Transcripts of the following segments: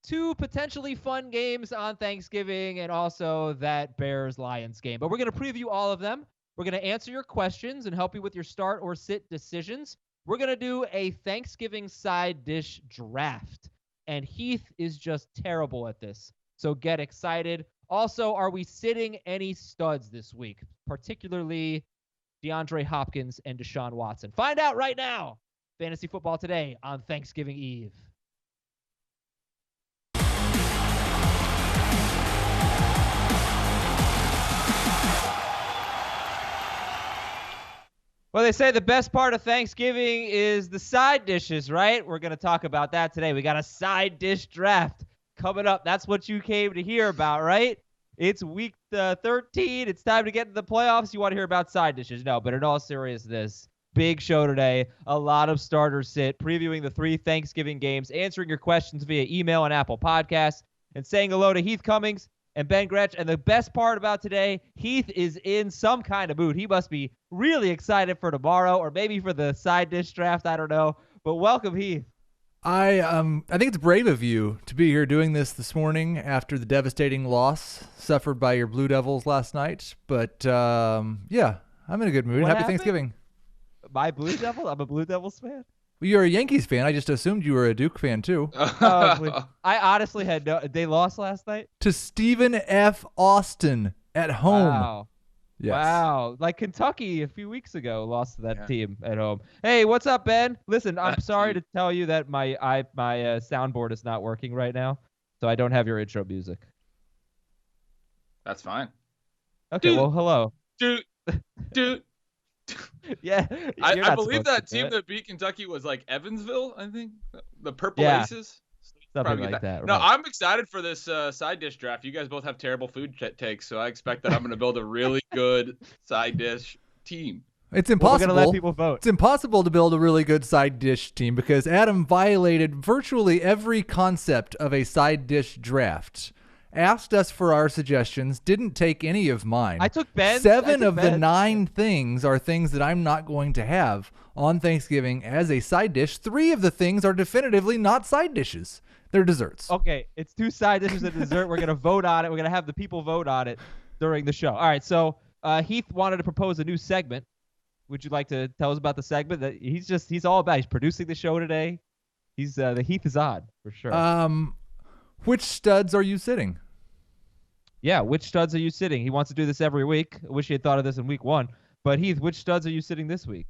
two potentially fun games on Thanksgiving and also that Bears-Lions game. But we're going to preview all of them. We're going to answer your questions and help you with your start or sit decisions. We're going to do a Thanksgiving side dish draft. And Heath is just terrible at this. So get excited. Also, are we sitting any studs this week, particularly DeAndre Hopkins and Deshaun Watson? Find out right now. Fantasy Football Today on Thanksgiving Eve. Well, they say the best part of Thanksgiving is the side dishes, right? We're going to talk about that today. We got a side dish draft coming up. That's what you came to hear about, right? It's week 13. It's time to get into the playoffs. You want to hear about side dishes? No, but in all seriousness, big show today. A lot of starters sit, previewing the 3 Thanksgiving games, answering your questions via email and Apple Podcasts, and saying hello to Heath Cummings and Ben Gretsch. And the best part about today, Heath is in some kind of mood. He must be really excited for tomorrow or maybe for the side dish draft. I don't know. But welcome, Heath. I think it's brave of you to be here doing this morning after the devastating loss suffered by your Blue Devils last night. But, yeah, I'm in a good mood. What Happy happened? Thanksgiving. My Blue Devil? I'm a Blue Devils fan. Well, you're a Yankees fan. I just assumed you were a Duke fan, too. I honestly had no. They lost last night? To Stephen F. Austin at home. Wow. Yes. Wow. Like Kentucky a few weeks ago lost to that team at home. Hey, what's up, Ben? Listen, I'm sorry to tell you that my soundboard is not working right now, so I don't have your intro music. That's fine. Okay, well, hello. Dude. Yeah. I believe that team that beat Kentucky was like Evansville, I think. The Purple Aces. Something like that. No, right. I'm excited for this side dish draft. You guys both have terrible food takes, so I expect that I'm going to build a really good side dish team. It's impossible. We're going to let people vote. It's impossible to build a really good side dish team because Adam violated virtually every concept of a side dish draft. Asked us for our suggestions, didn't take any of mine. I took Ben's. 7 of the 9 things are things that I'm not going to have on Thanksgiving as a side dish. 3 of the things are definitively not side dishes. They're desserts. Okay, it's 2 side dishes and dessert. We're going to vote on it. We're going to have the people vote on it during the show. All right, so Heath wanted to propose a new segment. Would you like to tell us about the segment that he's all about? He's producing the show today. The Heath is on for sure. Which studs are you sitting? Yeah, which studs are you sitting? He wants to do this every week. I wish he had thought of this in week 1. But Heath, which studs are you sitting this week?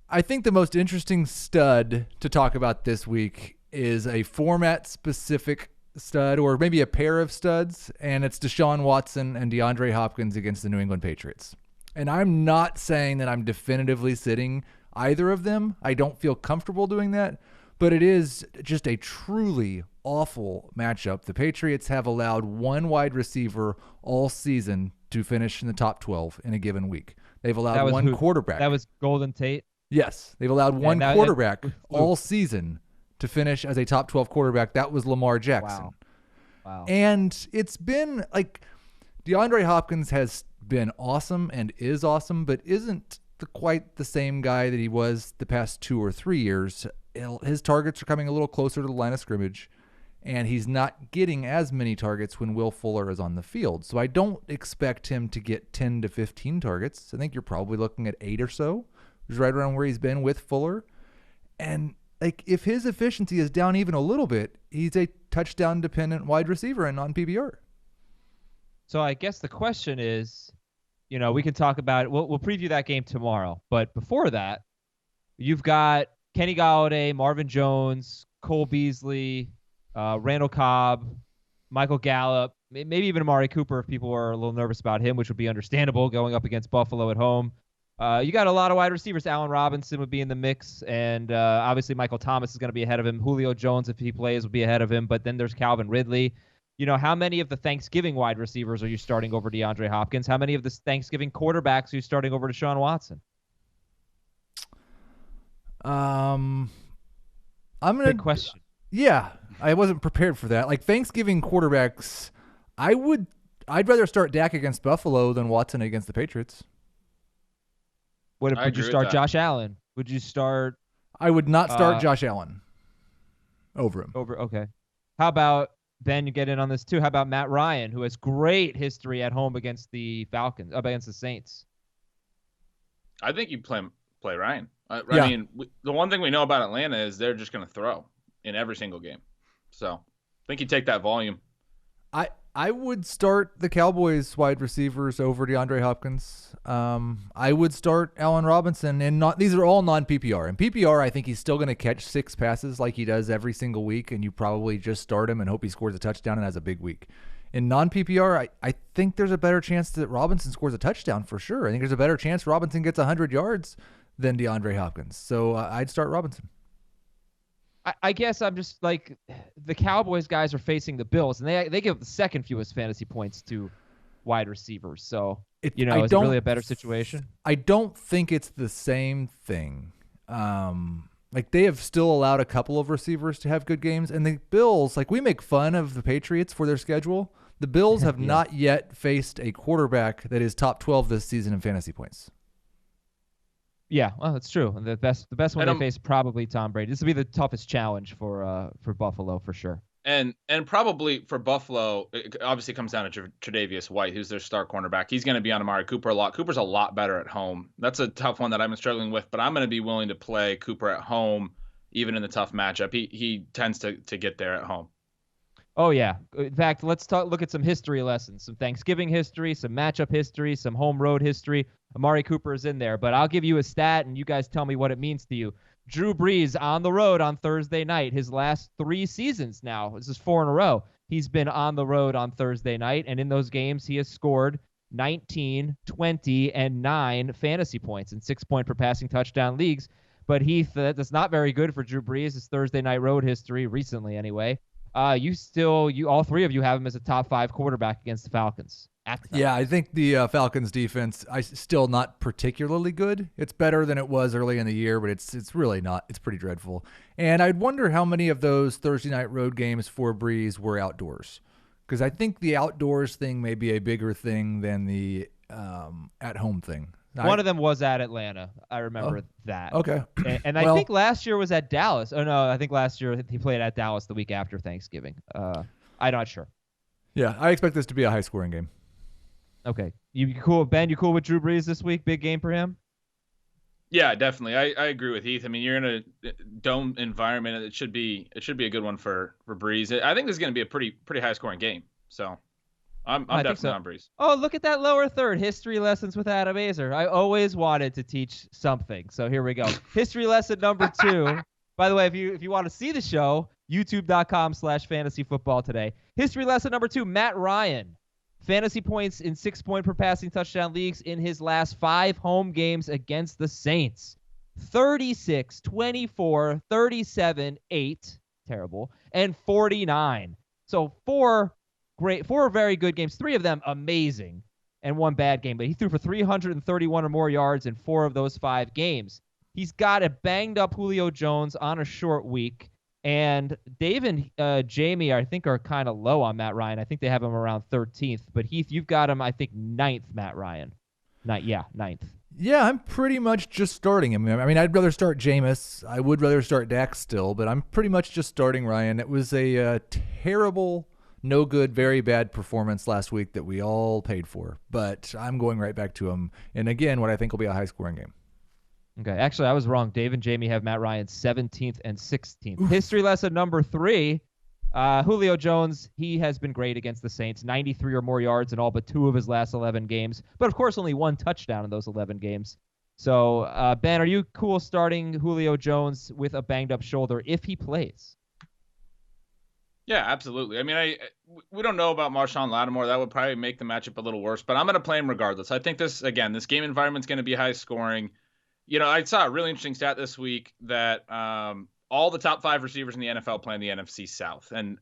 I think the most interesting stud to talk about this week is a format-specific stud or maybe a pair of studs, and it's Deshaun Watson and DeAndre Hopkins against the New England Patriots. And I'm not saying that I'm definitively sitting either of them. I don't feel comfortable doing that, but it is just a truly awful matchup. The Patriots have allowed 1 wide receiver all season to finish in the top 12 in a given week. They've allowed 1 quarterback. That was Golden Tate? Yes. They've allowed 1 quarterback all season to finish as a top 12 quarterback. That was Lamar Jackson. Wow. And it's been like DeAndre Hopkins has been awesome and is awesome, but isn't quite the same guy that he was the past 2 or 3 years. His targets are coming a little closer to the line of scrimmage, and he's not getting as many targets when Will Fuller is on the field. So I don't expect him to get 10 to 15 targets. I think you're probably looking at 8 or so, which is right around where he's been with Fuller. And like if his efficiency is down even a little bit, he's a touchdown-dependent wide receiver and non-PPR. So I guess the question is, we can talk about it. We'll preview that game tomorrow. But before that, you've got Kenny Golladay, Marvin Jones, Cole Beasley, Randall Cobb, Michael Gallup, maybe even Amari Cooper if people are a little nervous about him, which would be understandable going up against Buffalo at home. You got a lot of wide receivers. Allen Robinson would be in the mix, and obviously Michael Thomas is going to be ahead of him. Julio Jones, if he plays, will be ahead of him. But then there's Calvin Ridley. How many of the Thanksgiving wide receivers are you starting over DeAndre Hopkins? How many of the Thanksgiving quarterbacks are you starting over Deshaun Watson? I'm gonna. Big question. Yeah, I wasn't prepared for that. Like Thanksgiving quarterbacks, I'd rather start Dak against Buffalo than Watson against the Patriots. Would you start Josh Allen? Would you start? I would not start Josh Allen. Over him. Okay. How about Ben? You get in on this too. How about Matt Ryan, who has great history at home against the Falcons, against the Saints? I think you play Ryan. I Yeah. mean, the one thing we know about Atlanta is they're just going to throw in every single game. So I think you take that volume. I would start the Cowboys wide receivers over DeAndre Hopkins. I would start Allen Robinson, and these are all non-PPR. In PPR, I think he's still going to catch 6 passes like he does every single week, and you probably just start him and hope he scores a touchdown and has a big week. In non-PPR, I think there's a better chance that Robinson scores a touchdown for sure. I think there's a better chance Robinson gets 100 yards than DeAndre Hopkins. So I'd start Robinson. I guess I'm just like, the Cowboys guys are facing the Bills, and they give the second fewest fantasy points to wide receivers. So, is it really a better situation? I don't think it's the same thing. Like, they have still allowed a couple of receivers to have good games, and the Bills, like, we make fun of the Patriots for their schedule. The Bills have not yet faced a quarterback that is top 12 this season in fantasy points. Yeah, well, that's true. The best one they face probably Tom Brady. This will be the toughest challenge for Buffalo for sure. And probably for Buffalo, it obviously comes down to Tre'Davious White, who's their star cornerback. He's going to be on Amari Cooper a lot. Cooper's a lot better at home. That's a tough one that I've been struggling with, but I'm going to be willing to play Cooper at home, even in the tough matchup. He tends to get there at home. Oh, yeah. In fact, let's look at some history lessons, some Thanksgiving history, some matchup history, some home road history. Amari Cooper is in there, but I'll give you a stat, and you guys tell me what it means to you. Drew Brees on the road on Thursday night. His last 3 seasons now, this is 4 in a row, he's been on the road on Thursday night, and in those games he has scored 19, 20, and 9 fantasy points in 6-point per passing touchdown leagues. But Heath, that's not very good for Drew Brees, his Thursday night road history, recently anyway. All 3 of you have him as a top 5 quarterback against the Falcons. Yeah, I think the Falcons defense still not particularly good. It's better than it was early in the year, but it's really not. It's pretty dreadful. And I'd wonder how many of those Thursday night road games for Breeze were outdoors, because I think the outdoors thing may be a bigger thing than the at-home thing. One of them was at Atlanta. I remember that. Okay. And I think last year was at Dallas. Oh, no, I think last year he played at Dallas the week after Thanksgiving. I'm not sure. Yeah, I expect this to be a high-scoring game. Okay. You cool, Ben? You cool with Drew Brees this week? Big game for him? Yeah, definitely. I agree with Heath. I mean, you're in a dome environment. It should be a good one for Brees. I think this is going to be a pretty high-scoring game. So I'm definitely on Brees. Oh, look at that lower third. History lessons with Adam Azer. I always wanted to teach something. So here we go. History lesson number 2. By the way, if you want to see the show, youtube.com/fantasyfootball today. History lesson number 2, Matt Ryan. Fantasy points in 6-point per passing touchdown leagues in his last 5 home games against the Saints. 36, 24, 37, 8, terrible, and 49. So 4 very good games, 3 of them amazing, and 1 bad game. But he threw for 331 or more yards in 4 of those 5 games. He's got a banged-up Julio Jones on a short week. And Dave and Jamie, I think, are kind of low on Matt Ryan. I think they have him around 13th. But Heath, you've got him, I think, 9th, Matt Ryan. 9th. Yeah, I'm pretty much just starting him. I mean, I'd rather start Jameis. I would rather start Dak still, but I'm pretty much just starting Ryan. It was a terrible, no good, very bad performance last week that we all paid for. But I'm going right back to him. And again, what I think will be a high-scoring game. Okay, actually, I was wrong. Dave and Jamie have Matt Ryan 17th and 16th. Oof. History lesson number 3, Julio Jones, he has been great against the Saints, 93 or more yards in all but 2 of his last 11 games. But, of course, only 1 touchdown in those 11 games. So, Ben, are you cool starting Julio Jones with a banged-up shoulder if he plays? Yeah, absolutely. I mean, we don't know about Marshawn Lattimore. That would probably make the matchup a little worse. But I'm going to play him regardless. I think this game environment's going to be high-scoring. You know, I saw a really interesting stat this week that all the top 5 receivers in the NFL play in the NFC South. And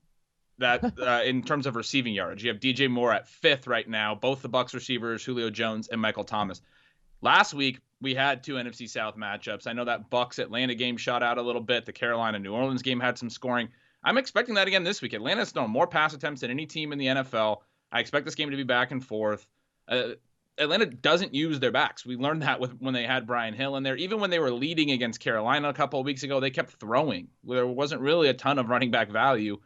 that in terms of receiving yardage, you have DJ Moore at 5th right now, both the Bucs receivers, Julio Jones and Michael Thomas. Last week, we had 2 NFC South matchups. I know that Bucs-Atlanta game shot out a little bit. The Carolina-New Orleans game had some scoring. I'm expecting that again this week. Atlanta's thrown more pass attempts than any team in the NFL. I expect this game to be back and forth. Atlanta doesn't use their backs. We learned that when they had Brian Hill in there. Even when they were leading against Carolina a couple of weeks ago, they kept throwing. There wasn't really a ton of running back value.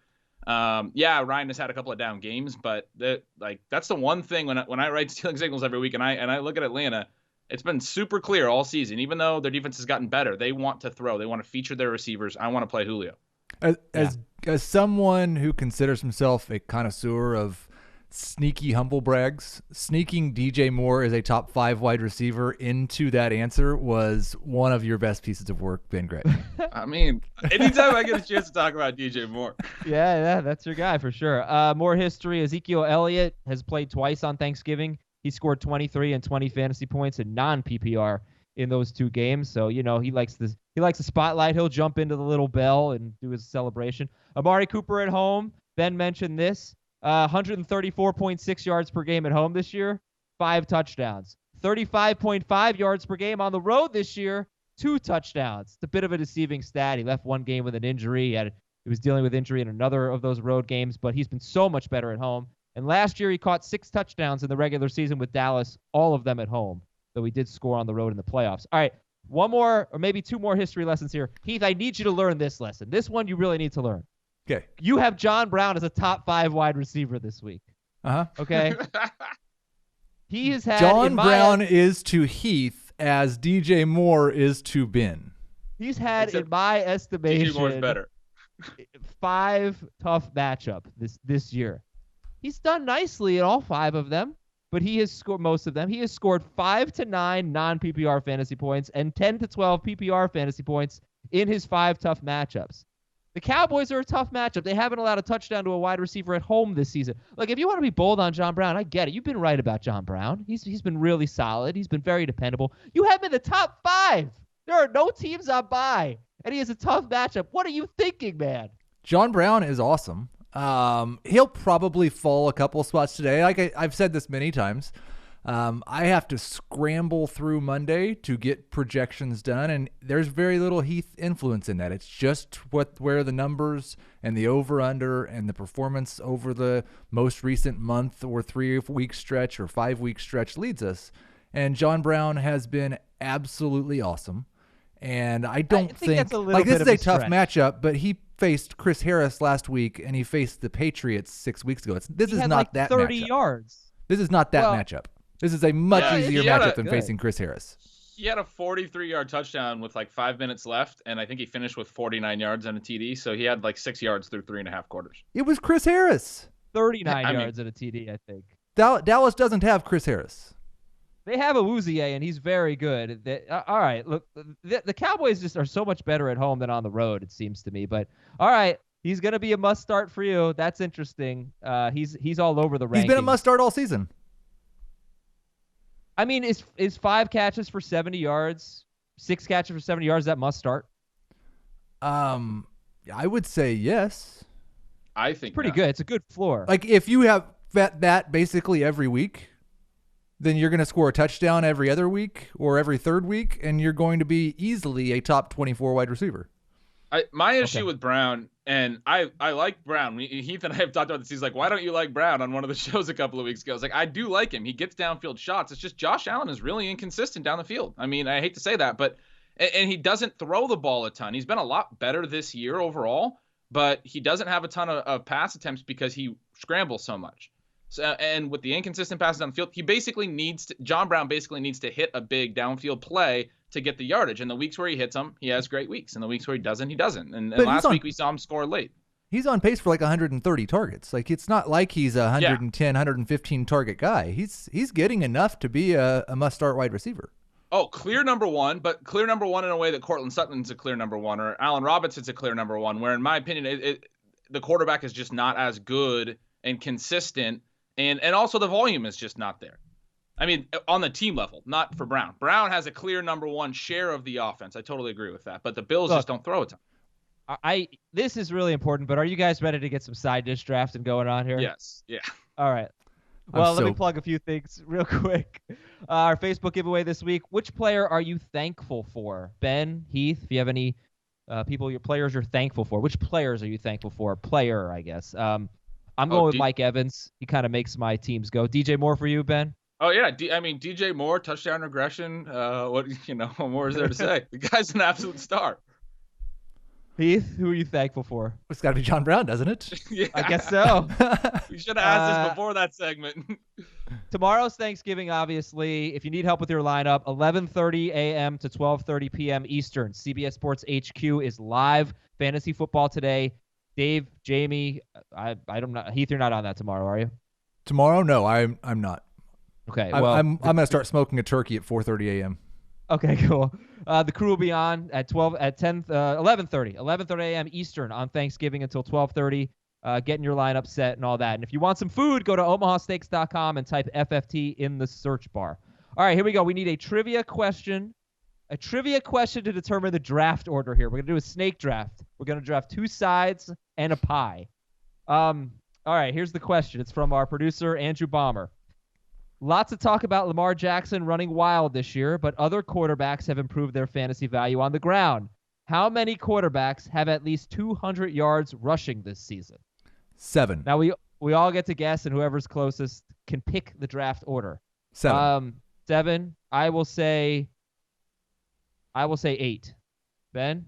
Ryan has had a couple of down games, but that's the one thing when I write stealing signals every week and I look at Atlanta, it's been super clear all season. Even though their defense has gotten better, they want to throw. They want to feature their receivers. I want to play Julio. As someone who considers himself a connoisseur of sneaky humble brags, sneaking DJ Moore as a top 5 wide receiver into that answer was one of your best pieces of work, Ben Gray. I mean, anytime I get a chance to talk about DJ Moore. Yeah, that's your guy for sure. More history. Ezekiel Elliott has played twice on Thanksgiving. He scored 23 and 20 fantasy points in non-PPR in those 2 games. So, he likes the spotlight. He'll jump into the little bell and do his celebration. Amari Cooper at home. Ben mentioned this. 134.6 yards per game at home this year, 5 touchdowns. 35.5 yards per game on the road this year, 2 touchdowns. It's a bit of a deceiving stat. He left one game with an injury. He was dealing with injury in another of those road games, but he's been so much better at home. And last year he caught 6 touchdowns in the regular season with Dallas, all of them at home, though he did score on the road in the playoffs. All right, one more or maybe 2 more history lessons here. Heath, I need you to learn this lesson. This one you really need to learn. Okay. You have John Brown as a top 5 wide receiver this week. Okay. He has had John Brown is to Heath as DJ Moore is to Ben. He's had, in my estimation, DJ Moore's better. 5 tough matchup this year. He's done nicely in all 5 of them, but he has scored most of them. He has scored 5 to 9 non-PPR fantasy points and 10 to 12 PPR fantasy points in his 5 tough matchups. The Cowboys are a tough matchup. They haven't allowed a touchdown to a wide receiver at home this season. Like, if you want to be bold on John Brown, I get it. You've been right about John Brown. He's been really solid. He's been very dependable. You have him in the top 5. There are no teams on bye, and he has a tough matchup. What are you thinking, man? John Brown is awesome. He'll probably fall a couple spots today. Like I've said this many times. I have to scramble through Monday to get projections done, and there's very little Heath influence in that. It's just where the numbers and the over-under and the performance over the most recent month or 3-week stretch or 5-week stretch leads us. And John Brown has been absolutely awesome. And I don't think this is a tough matchup, but he faced Chris Harris last week, and he faced the Patriots 6 weeks ago. This is not that 30 matchup. yards. This is not that matchup. This is a much easier matchup than facing Chris Harris. He had a 43-yard touchdown with 5 minutes left, and I think he finished with 49 yards on a TD, so he had 6 yards through 3.5 quarters. It was Chris Harris. 39 yards at a TD, I think. Dallas doesn't have Chris Harris. They have Awuzie, and he's very good. All right, look, the Cowboys just are so much better at home than on the road, it seems to me. But, all right, he's going to be a must-start for you. That's interesting. He's all over the rankings. He's been a must-start all season. I mean, is 5 catches for 70 yards, 6 catches for 70 yards, that must start? I would say yes. I think it's pretty good. It's a good floor. Like, if you have that basically every week, then you're going to score a touchdown every other week or every third week, and you're going to be easily a top 24 wide receiver. My issue with Brown, and I like Brown. Heath and I have talked about this. He's like, why don't you like Brown on one of the shows a couple of weeks ago? I was like, I do like him. He gets downfield shots. It's just Josh Allen is really inconsistent down the field. I mean, I hate to say that, but and he doesn't throw the ball a ton. He's been a lot better this year overall, but he doesn't have a ton of pass attempts because he scrambles so much. So, and with the inconsistent passes down the field, John Brown basically needs to hit a big downfield play to get the yardage. And the weeks where he hits them, he has great weeks. And the weeks where he doesn't, he doesn't. And last week we saw him score late. He's on pace for 130 targets. It's not like he's a 110, 115 target guy. He's getting enough to be a must-start wide receiver. Oh, clear number one, but clear number one in a way that Cortland Sutton's a clear number one, or Allen Robinson's a clear number one, where in my opinion, the quarterback is just not as good and consistent, and also the volume is just not there. I mean, on the team level, not for Brown. Brown has a clear number one share of the offense. I totally agree with that, but the Bills just don't throw a ton. This is really important, but are you guys ready to get some side dish drafting going on here? Yes. Yeah. All right. Well, let me plug a few things real quick. Our Facebook giveaway this week. Which player are you thankful for? Ben, Heath, if you have any players you're thankful for. Which players are you thankful for? Player, I guess. I'm going with Mike Evans. He kind of makes my teams go. DJ Moore for you, Ben? Oh yeah, I mean DJ Moore, touchdown regression. What what more is there to say? The guy's an absolute star. Heath, who are you thankful for? It's got to be John Brown, doesn't it? Yeah. I guess so. We should have asked this before that segment. Tomorrow's Thanksgiving, obviously. If you need help with your lineup, 11:30 a.m. to 12:30 p.m. Eastern. CBS Sports HQ is live. Fantasy football today. Dave, Jamie, I don't know. Heath, you're not on that tomorrow, are you? Tomorrow? No, I'm not. Okay. Well, I'm gonna start smoking a turkey at 4:30 a.m. Okay, cool. The crew will be on at 11:30 a.m. Eastern on Thanksgiving until 12:30. Getting your lineup set and all that. And if you want some food, go to omahasteaks.com and type FFT in the search bar. All right, here we go. We need a trivia question. A trivia question to determine the draft order here. We're going to do a snake draft. We're going to draft 2 sides and a pie. All right, here's the question. It's from our producer, Andrew Balmer. Lots of talk about Lamar Jackson running wild this year, but other quarterbacks have improved their fantasy value on the ground. How many quarterbacks have at least 200 yards rushing this season? 7. Now, we all get to guess, and whoever's closest can pick the draft order. 7. 7. I will say 8. Ben,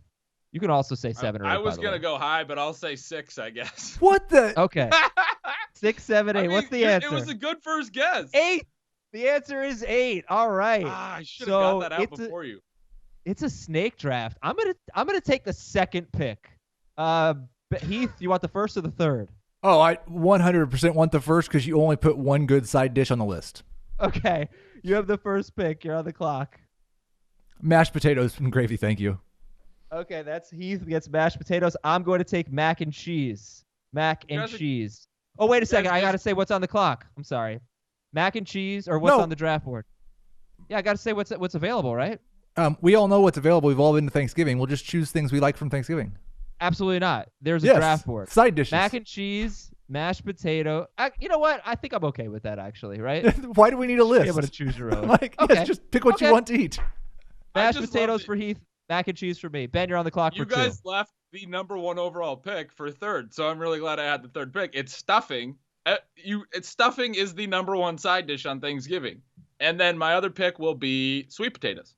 you can also say 7 or 8. I was going to go high, but I'll say 6, I guess. What the? Okay. 6, 7, 8. What's the answer? It was a good first guess. 8. The answer is 8. All right. I should have got that out before you. It's a snake draft. I'm gonna take the second pick. Heath, you want the first or the third? Oh, I 100% want the first because you only put one good side dish on the list. Okay. You have the first pick. You're on the clock. Mashed potatoes and gravy, thank you. Okay, that's Heath gets mashed potatoes. I'm going to take mac and cheese. Mac and cheese. Oh, wait a second. I got to say what's on the clock. I'm sorry. Mac and cheese or what's on the draft board? Yeah, I got to say what's available, right? We all know what's available. We've all been to Thanksgiving. We'll just choose things we like from Thanksgiving. Absolutely not. There's a draft board. Side dishes. Mac and cheese, mashed potato. You know what? I think I'm okay with that, actually, right? Why do we need a list? Be able to choose your own. Okay. Yes, just pick what you want to eat. Mashed potatoes for Heath, mac and cheese for me. Ben, you're on the clock for 2. You guys left the number 1 overall pick for third, so I'm really glad I had the third pick. It's stuffing. Stuffing is the number 1 side dish on Thanksgiving. And then my other pick will be sweet potatoes.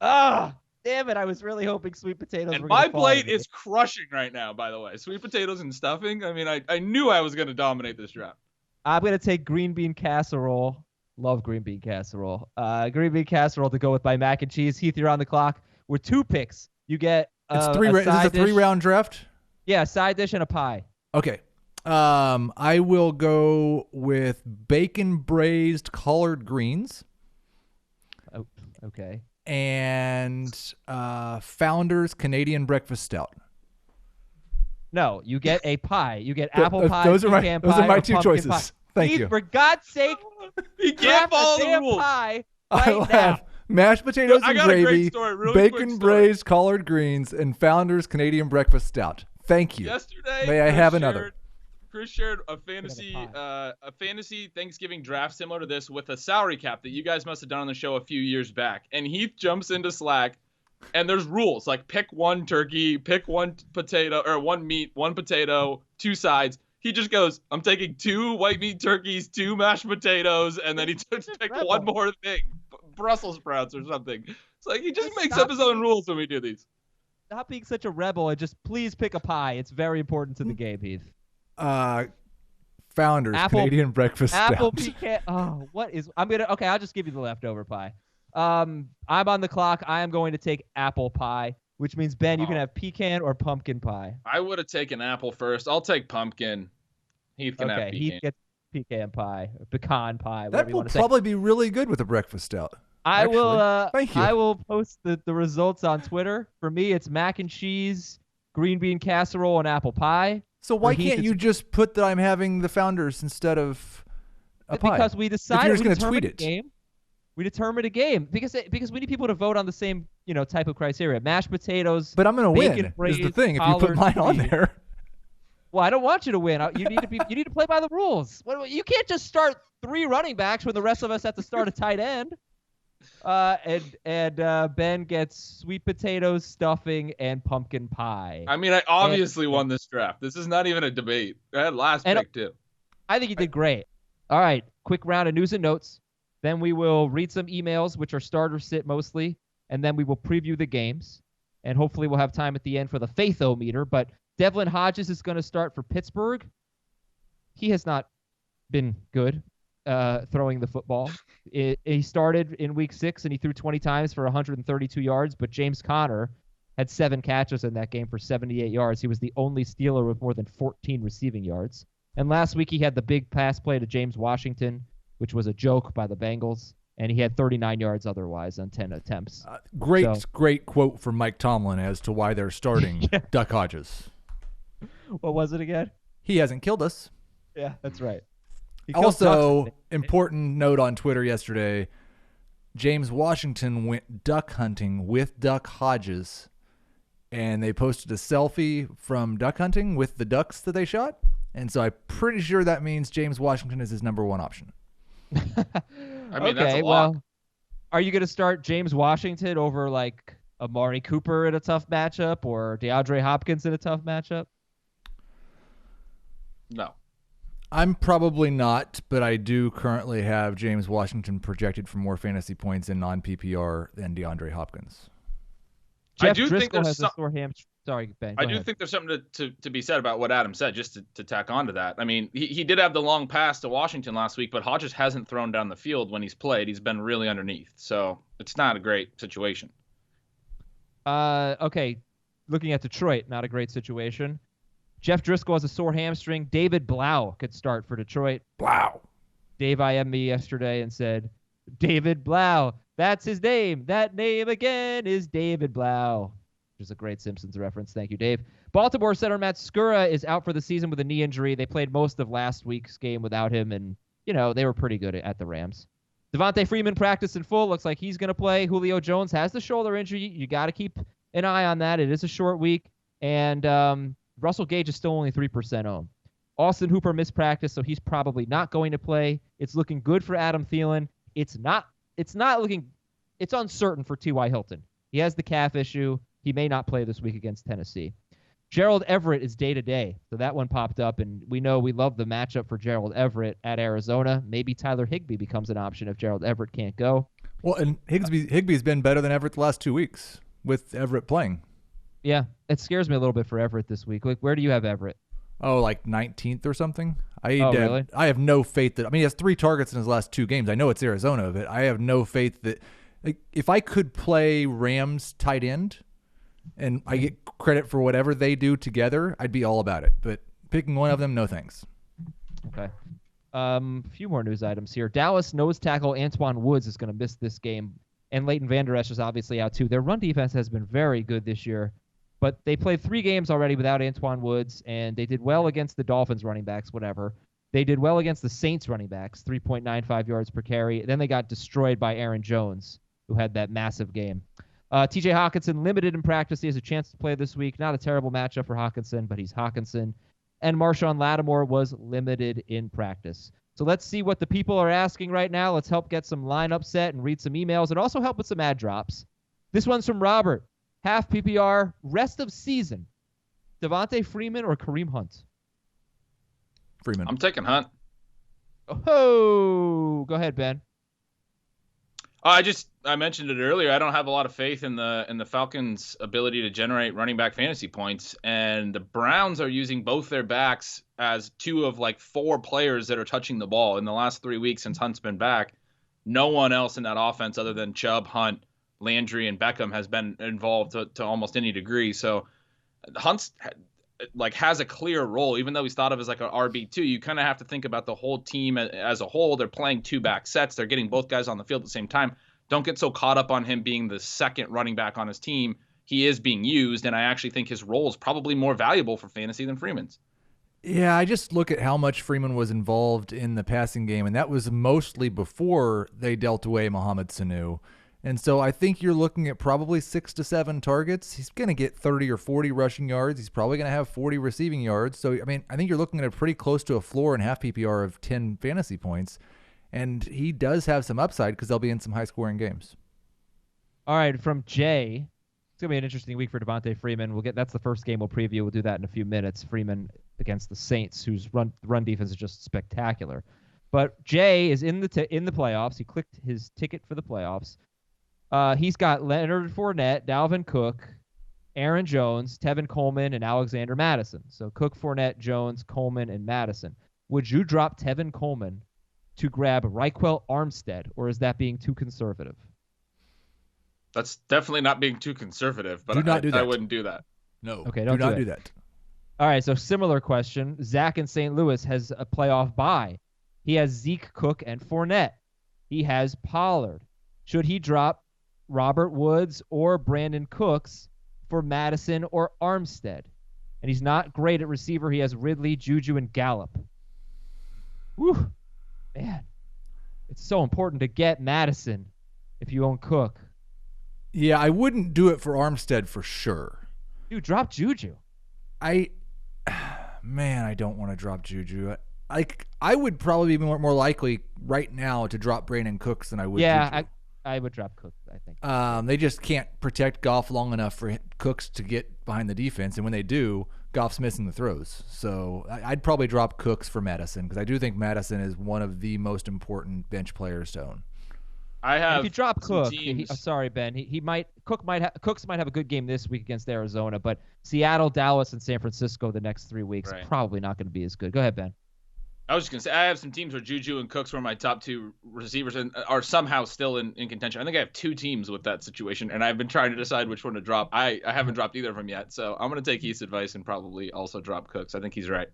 Ah, damn it. I was really hoping sweet potatoes and were my plate is crushing right now, by the way. Sweet potatoes and stuffing. I mean, I knew I was going to dominate this draft. I'm going to take green bean casserole. Love green bean casserole. Green bean casserole to go with my mac and cheese. Heath, you're on the clock. With 2 picks, you get It's 3 is this a 3-round draft? Yeah, side dish and a pie. Okay. I will go with bacon braised collard greens. Oh, okay. And Founder's Canadian breakfast stout. No, you get a pie. You get apple pie, those are my 2 choices. Pie. Thank Heath, you. For God's sake, he can't follow the rules. Pie I'll have mashed potatoes and gravy, bacon braised collard greens, and Founder's Canadian breakfast stout. Thank you. Yesterday, may I have another? Chris shared a fantasy Thanksgiving draft similar to this with a salary cap that you guys must have done on the show a few years back. And Heath jumps into Slack, and there's rules like pick 1 turkey, pick 1 potato, or 1 meat, 1 potato, 2 sides. He just goes, I'm taking 2 white meat turkeys, 2 mashed potatoes, and then he picked 1 more thing, Brussels sprouts or something. It's like he just makes up his own rules when we do these. Stop being such a rebel and just please pick a pie. It's very important to the game, Heath. Founder's Canadian breakfast apple stout. pecan. Oh, okay, I'll just give you the leftover pie. I'm on the clock. I am going to take apple pie, which means Ben, you can have pecan or pumpkin pie. I would have taken apple first. I'll take pumpkin. Heath can have pecan. Heath gets pecan pie, or pecan pie. That will probably be really good with a breakfast stout. I will. Thank you. I will post the results on Twitter. For me, it's mac and cheese, green bean casserole, and apple pie. So why can't you just put that I'm having the Founders instead of a pie? Because we decided if you're just going to tweet it. Game. We determined a game because we need people to vote on the same type of criteria. Mashed potatoes. But I'm going to win. Is the thing if you put mine on there? Well, I don't want you to win. You need to play by the rules. You can't just start 3 running backs when the rest of us have to start a tight end. And Ben gets sweet potatoes, stuffing, and pumpkin pie. I mean, I obviously won this draft. This is not even a debate. I had last pick too. I think you did great. All right, quick round of news and notes. Then we will read some emails, which are starter sit mostly, and then we will preview the games. And hopefully we'll have time at the end for the Faith-O-meter. But Devlin Hodges is going to start for Pittsburgh. He has not been good throwing the football. He started in week 6 and he threw 20 times for 132 yards, but James Conner had 7 catches in that game for 78 yards. He was the only Steeler with more than 14 receiving yards. And last week he had the big pass play to James Washington, which was a joke by the Bengals, and he had 39 yards otherwise on 10 attempts. Great quote from Mike Tomlin as to why they're starting Duck Hodges. What was it again? He hasn't killed us. Yeah, that's right. Also, important note on Twitter yesterday, James Washington went duck hunting with Duck Hodges, and they posted a selfie from duck hunting with the ducks that they shot. And so I'm pretty sure that means James Washington is his number one option. I mean, that's a lot. Well, are you going to start James Washington over like Amari Cooper in a tough matchup or DeAndre Hopkins in a tough matchup? No. I'm probably not, but I do currently have James Washington projected for more fantasy points in non-PPR than DeAndre Hopkins. Jeff I do Driscoll think there's has a sore hamstring. Sorry, Ben. I do think there's something to be said about what Adam said, just to tack on to that. I mean, he did have the long pass to Washington last week, but Hodges hasn't thrown down the field when he's played. He's been really underneath. So it's not a great situation. Okay. Looking at Detroit, not a great situation. Jeff Driscoll has a sore hamstring. David Blau could start for Detroit. Blau. Dave IM'd me yesterday and said, David Blau, that's his name. That name again is David Blau. Which is a great Simpsons reference. Thank you, Dave. Baltimore center Matt Skura is out for the season with a knee injury. They played most of last week's game without him, and, they were pretty good at the Rams. Devontae Freeman practiced in full. Looks like he's going to play. Julio Jones has the shoulder injury. You got to keep an eye on that. It is a short week. And Russell Gage is still only 3% owned. Austin Hooper missed practice, so he's probably not going to play. It's looking good for Adam Thielen. It's uncertain for T.Y. Hilton. He has the calf issue. He may not play this week against Tennessee. Gerald Everett is day-to-day, so that one popped up, and we know we love the matchup for Gerald Everett at Arizona. Maybe Tyler Higbee becomes an option if Gerald Everett can't go. Well, and Higbee's been better than Everett the last 2 weeks with Everett playing. Yeah, it scares me a little bit for Everett this week. Like, where do you have Everett? Oh, like 19th or something? Really? I have no faith that – he has 3 targets in his last 2 games. I know it's Arizona, but I have no faith that if I could play Rams tight end – and I get credit for whatever they do together, I'd be all about it. But picking one of them, no thanks. Okay. A few more news items here. Dallas nose tackle Antoine Woods is going to miss this game, and Leighton Vander Esch is obviously out too. Their run defense has been very good this year, but they played 3 games already without Antoine Woods, and they did well against the Dolphins running backs, whatever. They did well against the Saints running backs, 3.95 yards per carry. Then they got destroyed by Aaron Jones, who had that massive game. TJ Hawkinson limited in practice. He has a chance to play this week. Not a terrible matchup for Hawkinson, but he's Hawkinson. And Marshawn Lattimore was limited in practice. So let's see what the people are asking right now. Let's help get some lineup set and read some emails and also help with some ad drops. This one's from Robert. Half PPR, rest of season. Devontae Freeman or Kareem Hunt? Freeman. I'm taking Hunt. Oh, go ahead, Ben. I mentioned it earlier. I don't have a lot of faith in the Falcons' ability to generate running back fantasy points, and the Browns are using both their backs as 2 of 4 players that are touching the ball in the last 3 weeks since Hunt's been back. No one else in that offense other than Chubb, Hunt, Landry, and Beckham has been involved to almost any degree. So Hunt's has a clear role, even though he's thought of as an RB2. You kind of have to think about the whole team as a whole. They're playing 2 back sets. They're getting both guys on the field at the same time. Don't get so caught up on him being the second running back on his team. He is being used, and I actually think his role is probably more valuable for fantasy than Freeman's. Yeah, I just look at how much Freeman was involved in the passing game, and that was mostly before they dealt away Mohamed Sanu. And so I think you're looking at probably 6 to 7 targets. He's going to get 30 or 40 rushing yards. He's probably going to have 40 receiving yards. So, I think you're looking at a pretty close to a floor in half PPR of 10 fantasy points. And he does have some upside because they'll be in some high-scoring games. All right, from Jay. It's going to be an interesting week for Devontae Freeman. That's the first game we'll preview. We'll do that in a few minutes. Freeman against the Saints, whose run defense is just spectacular. But Jay is in the playoffs. He clicked his ticket for the playoffs. He's got Leonard Fournette, Dalvin Cook, Aaron Jones, Tevin Coleman, and Alexander Madison. So Cook, Fournette, Jones, Coleman, and Madison. Would you drop Tevin Coleman to grab Raquel Armstead, or is that being too conservative? That's definitely not being too conservative, but I wouldn't do that. No. Okay, do not do that. All right, so similar question. Zach in St. Louis has a playoff bye. He has Zeke, Cook, and Fournette. He has Pollard. Should he drop Robert Woods or Brandon Cooks for Madison or Armstead? And he's not great at receiver. He has Ridley, Juju, and Gallup. Whew. Man, it's so important to get Madison if you own Cook. Yeah, I wouldn't do it for Armstead for sure. Dude, drop Juju. I don't want to drop Juju. I would probably be more likely right now to drop Brandon Cooks than I would Juju. I would drop Cook, I think. They just can't protect Goff long enough for Cooks to get behind the defense, and when they do, Goff's missing the throws. So I'd probably drop Cooks for Madison because I do think Madison is one of the most important bench players to own. If you drop Cook, sorry Ben, Cooks might have a good game this week against Arizona, but Seattle, Dallas, and San Francisco the next 3 weeks probably not going to be as good. Go ahead, Ben. I was just going to say, I have some teams where Juju and Cooks were my top two receivers and are somehow still in contention. I think I have two teams with that situation, and I've been trying to decide which one to drop. I haven't dropped either of them yet, so I'm going to take Heath's advice and probably also drop Cooks. I think he's right.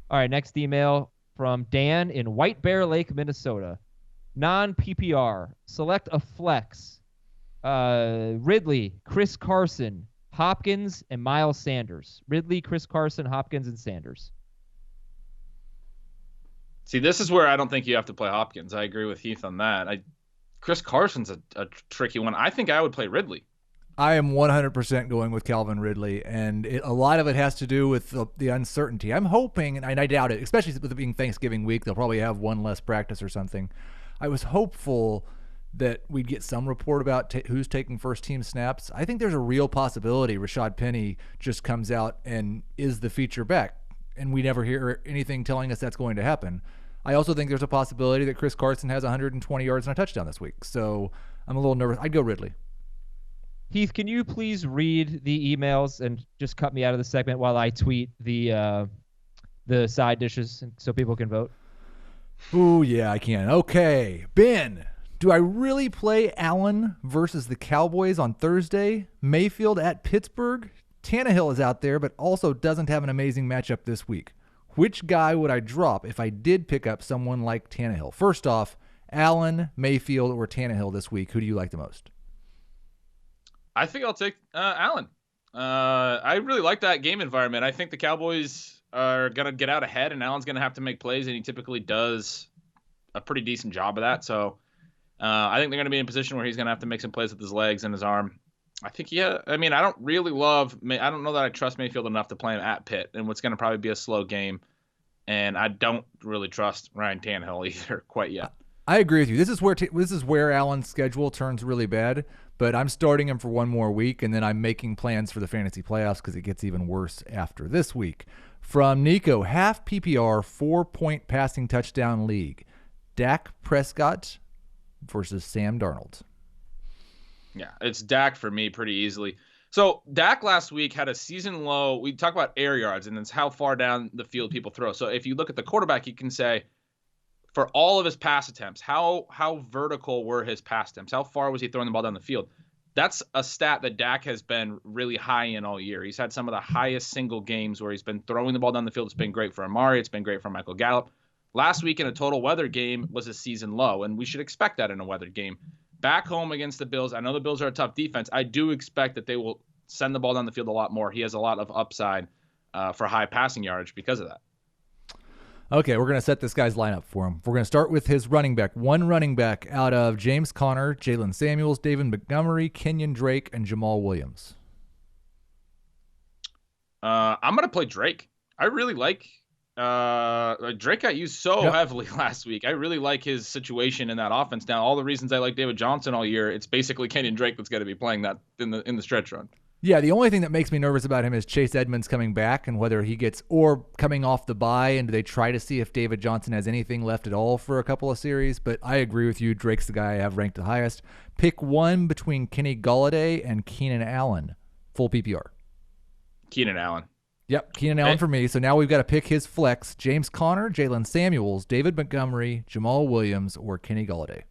All right, next email from Dan in White Bear Lake, Minnesota. Non-PPR, select a flex. Ridley, Chris Carson, Hopkins, and Miles Sanders. Ridley, Chris Carson, Hopkins, and Sanders. See, this is where I don't think you have to play Hopkins. I agree with Heath on that. Chris Carson's a tricky one. I think I would play Ridley. I am 100% going with Calvin Ridley, and a lot of it has to do with the uncertainty. I'm hoping, and I doubt it, especially with it being Thanksgiving week, they'll probably have one less practice or something. I was hopeful that we'd get some report about who's taking first-team snaps. I think there's a real possibility Rashad Penny just comes out and is the feature back, and we never hear anything telling us that's going to happen. I also think there's a possibility that Chris Carson has 120 yards and a touchdown this week, so I'm a little nervous. I'd go Ridley. Heath, can you please read the emails and just cut me out of the segment while I tweet the side dishes so people can vote? Ooh, yeah, I can. Okay. Ben, do I really play Allen versus the Cowboys on Thursday? Mayfield at Pittsburgh? Tannehill is out there, but also doesn't have an amazing matchup this week. Which guy would I drop if I did pick up someone like Tannehill? First off, Allen, Mayfield, or Tannehill this week. Who do you like the most? I think I'll take Allen. I really like that game environment. I think the Cowboys are going to get out ahead, and Allen's going to have to make plays, and he typically does a pretty decent job of that. So I think they're going to be in a position where he's going to have to make some plays with his legs and his arm. I think, I don't really I don't know that I trust Mayfield enough to play him at Pitt, and what's going to probably be a slow game. And I don't really trust Ryan Tannehill either quite yet. I agree with you. This is where Allen's schedule turns really bad, but I'm starting him for one more week, and then I'm making plans for the fantasy playoffs because it gets even worse after this week. From Nico, half PPR, 4-point passing touchdown league. Dak Prescott versus Sam Darnold. Yeah, it's Dak for me pretty easily. So Dak last week had a season low. We talk about air yards, and it's how far down the field people throw. So if you look at the quarterback, you can say for all of his pass attempts, how vertical were his pass attempts? How far was he throwing the ball down the field? That's a stat that Dak has been really high in all year. He's had some of the highest single games where he's been throwing the ball down the field. It's been great for Amari. It's been great for Michael Gallup. Last week in a total weather game was a season low, and we should expect that in a weather game. Back home against the Bills, I know the Bills are a tough defense. I do expect that they will send the ball down the field a lot more. He has a lot of upside for high passing yardage because of that. Okay, we're going to set this guy's lineup for him. We're going to start with his running back. One running back out of James Conner, Jalen Samuels, David Montgomery, Kenyon Drake, and Jamal Williams. I'm going to play Drake. I really like Drake got used so heavily last week. I really like his situation in that offense. Now, all the reasons I like David Johnson all year, it's basically Kenyon Drake that's going to be playing that in the stretch run. Yeah, the only thing that makes me nervous about him is Chase Edmonds coming back and whether he gets, or coming off the bye, and do they try to see if David Johnson has anything left at all for a couple of series. But I agree with you. Drake's the guy I have ranked the highest. Pick one between Kenny Golladay and Keenan Allen. Full PPR. Keenan Allen. Yep, Keenan Allen for me. So now we've got to pick his flex. James Conner, Jalen Samuels, David Montgomery, Jamal Williams, or Kenny Golladay.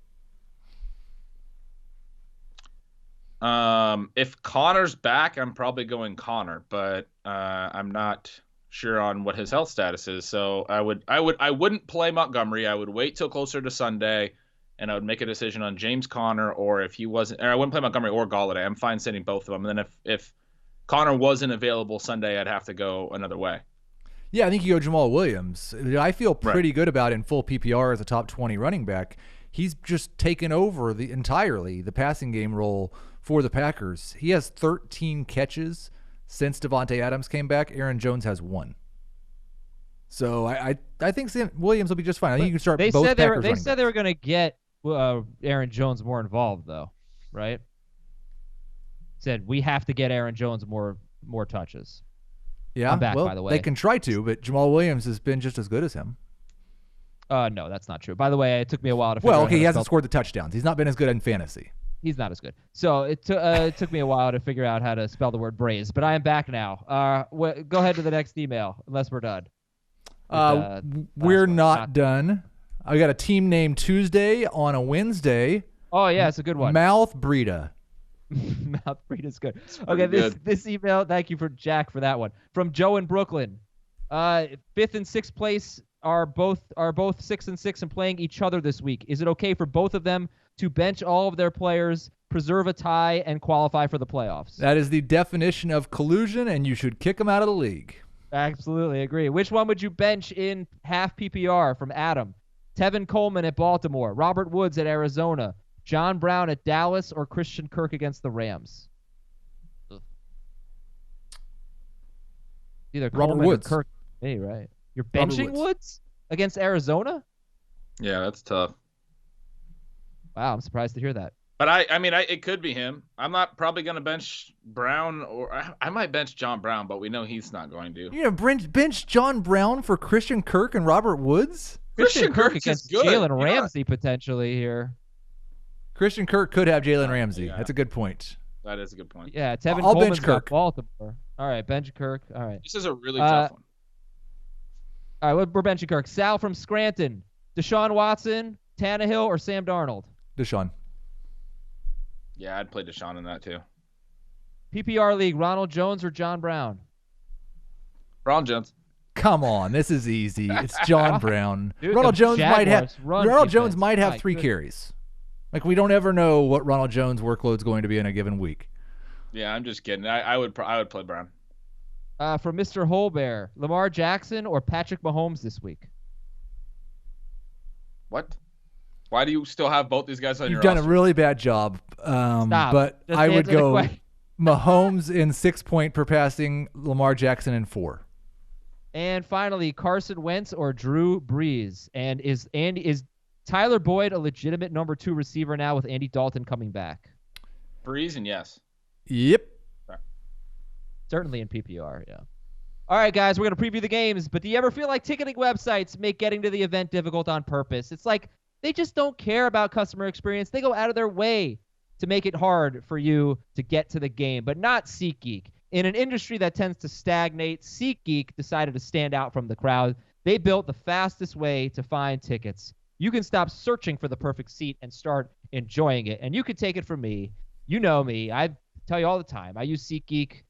If Connor's back, I'm probably going Connor, but I'm not sure on what his health status is. So I wouldn't play Montgomery. I would wait till closer to Sunday, and I would make a decision on James Conner, or if he wasn't, or I wouldn't play Montgomery or Golladay. I'm fine sitting both of them. And then if Connor wasn't available Sunday, I'd have to go another way. Yeah, I think you go Jamal Williams. I feel pretty good about in full PPR as a top 20 running back. He's just taken over entirely the passing game role for the Packers. He has 13 catches since Devontae Adams came back. Aaron Jones has 1. So I think Williams will be just fine. I think you can start both Packers running backs. They said they were going to get Aaron Jones more involved, though, right? Said we have to get Aaron Jones more touches. Yeah, I'm back, by the way. They can try to, but Jamal Williams has been just as good as him. No, that's not true. By the way, it took me a while to figure out. Well, okay, he hasn't scored the touchdowns. He's not been as good in fantasy. He's not as good. So it took me a while to figure out how to spell the word braise, but I am back now. Go ahead to the next email, unless we're done. We're not done. I got a team name Tuesday on a Wednesday. Oh, yeah, it's a good one. Mouth Breida. Mouth Breida's good. Okay, this email, thank you for Jack for that one. From Joe in Brooklyn. 5th and 6th place are both 6 and 6 and playing each other this week. Is it okay for both of them to bench all of their players, preserve a tie, and qualify for the playoffs? That is the definition of collusion, and you should kick them out of the league. Absolutely agree. Which one would you bench in half PPR? From Adam. Tevin Coleman at Baltimore, Robert Woods at Arizona, John Brown at Dallas, or Christian Kirk against the Rams? Either Robert Coleman Woods. or Kirk. Hey, right. You're benching Woods against Arizona? Yeah, that's tough. Wow, I'm surprised to hear that. But I mean, it could be him. I'm not probably going to bench Brown, or I might bench John Brown, but we know he's not going to. You're going to bench John Brown for Christian Kirk and Robert Woods? Christian Kirk against Jalen Ramsey potentially here. Christian Kirk could have Jalen Ramsey. Yeah. That's a good point. That is a good point. Yeah, Tevin Coleman's got Baltimore. All right, bench Kirk. All right. This is a really tough one. All right, we're benching Kirk. Sal from Scranton. Deshaun Watson, Tannehill, or Sam Darnold? Deshaun. Yeah, I'd play Deshaun in that too. PPR league, Ronald Jones or John Brown? Ronald Jones. Come on, this is easy. It's John Brown. Dude, Ronald Jones Jaguars might have 3 carries. Like, we don't ever know what Ronald Jones' workload is going to be in a given week. Yeah, I'm just kidding. I would play Brown. For Mr. Holbear, Lamar Jackson or Patrick Mahomes this week? What? Why do you still have both these guys on your roster? You've done a really bad job. But I would go Mahomes in 6 point per passing, Lamar Jackson in 4. And finally, Carson Wentz or Drew Brees? And is Tyler Boyd a legitimate number 2 receiver now with Andy Dalton coming back? Brees and yes. Yep. Certainly in PPR, yeah. All right, guys, we're going to preview the games, but do you ever feel like ticketing websites make getting to the event difficult on purpose? It's like they just don't care about customer experience. They go out of their way to make it hard for you to get to the game, but not SeatGeek. In an industry that tends to stagnate, SeatGeek decided to stand out from the crowd. They built the fastest way to find tickets. You can stop searching for the perfect seat and start enjoying it. And you can take it from me. You know me. I tell you all the time. I use SeatGeek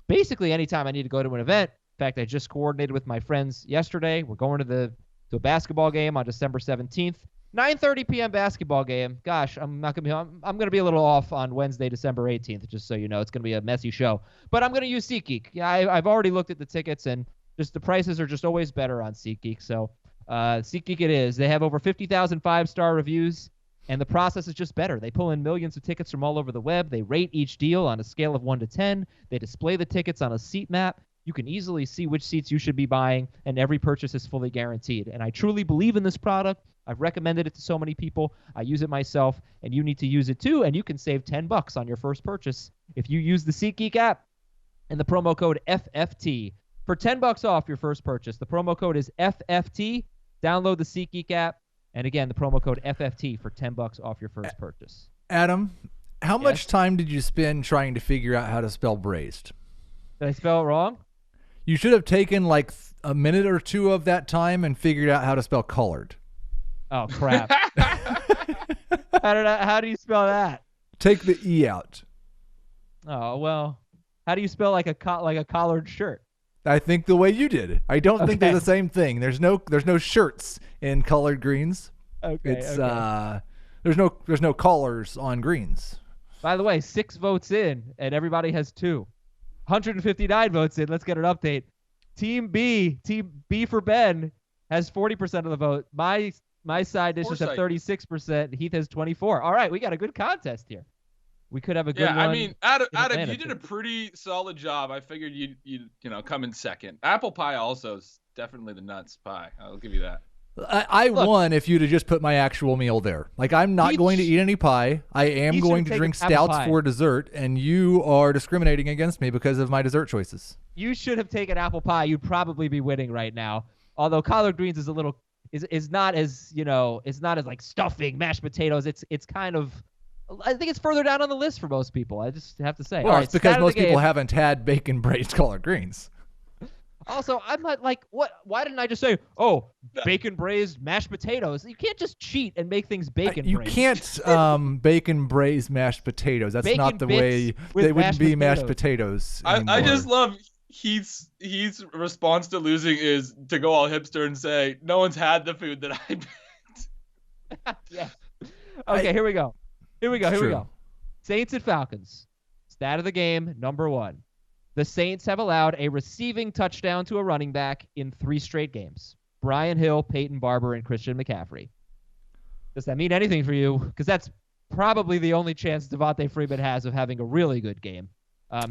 basically anytime I need to go to an event. In fact, I just coordinated with my friends yesterday. We're going to a basketball game on December 17th. 9:30 p.m. basketball game. Gosh, I'm going to be a little off on Wednesday, December 18th, just so you know. It's going to be a messy show. But I'm going to use SeatGeek. Yeah, I've already looked at the tickets, and just the prices are just always better on SeatGeek. So SeatGeek it is. They have over 50,000 5-star reviews, and the process is just better. They pull in millions of tickets from all over the web. They rate each deal on a scale of 1 to 10. They display the tickets on a seat map. You can easily see which seats you should be buying, and every purchase is fully guaranteed. And I truly believe in this product. I've recommended it to so many people. I use it myself, and you need to use it too. And you can save $10 on your first purchase if you use the SeatGeek app and the promo code FFT for $10 off your first purchase. The promo code is FFT. Download the SeatGeek app, and again, the promo code FFT for $10 off your first purchase. Adam, how much time did you spend trying to figure out how to spell braised? Did I spell it wrong? You should have taken like a minute or two of that time and figured out how to spell colored. Oh, crap. How do you spell that? Take the E out. Oh, well, how do you spell like a collared shirt? I think the way you did. I don't think they're the same thing. There's no shirts in colored greens. Okay. It's there's no collars on greens. By the way, 6 votes in, and everybody has 2. 159 votes in. Let's get an update. Team B for Ben has 40% of the vote. My side dishes have 36%. Heath has 24%. All right, we got a good contest here. We could have a good one. Yeah, I mean, Adam, you did a pretty solid job. I figured you'd come in second. Apple pie also is definitely the nuts pie. I'll give you that. I won if you'd have just put my actual meal there. Like, I'm not going to eat any pie. I am going to drink stouts for dessert, and you are discriminating against me because of my dessert choices. You should have taken apple pie. You'd probably be winning right now. Although collard greens is not as like stuffing, mashed potatoes. It's kind of, I think it's further down on the list for most people. I just have to say. Well, it's because most people haven't had bacon braised collard greens. Also, I'm not like, what? Why didn't I just say, bacon braised mashed potatoes? You can't just cheat and make things bacon braised. You can't bacon braised mashed potatoes. That's bacon not the way. They wouldn't be mashed potatoes. I just love Heath's response to losing is to go all hipster and say, no one's had the food that I picked. Yeah. Okay, here we go. Here we go. Saints and Falcons. Stat of the game, number 1. The Saints have allowed a receiving touchdown to a running back in 3 straight games. Brian Hill, Peyton Barber, and Christian McCaffrey. Does that mean anything for you? Because that's probably the only chance Devontae Freeman has of having a really good game.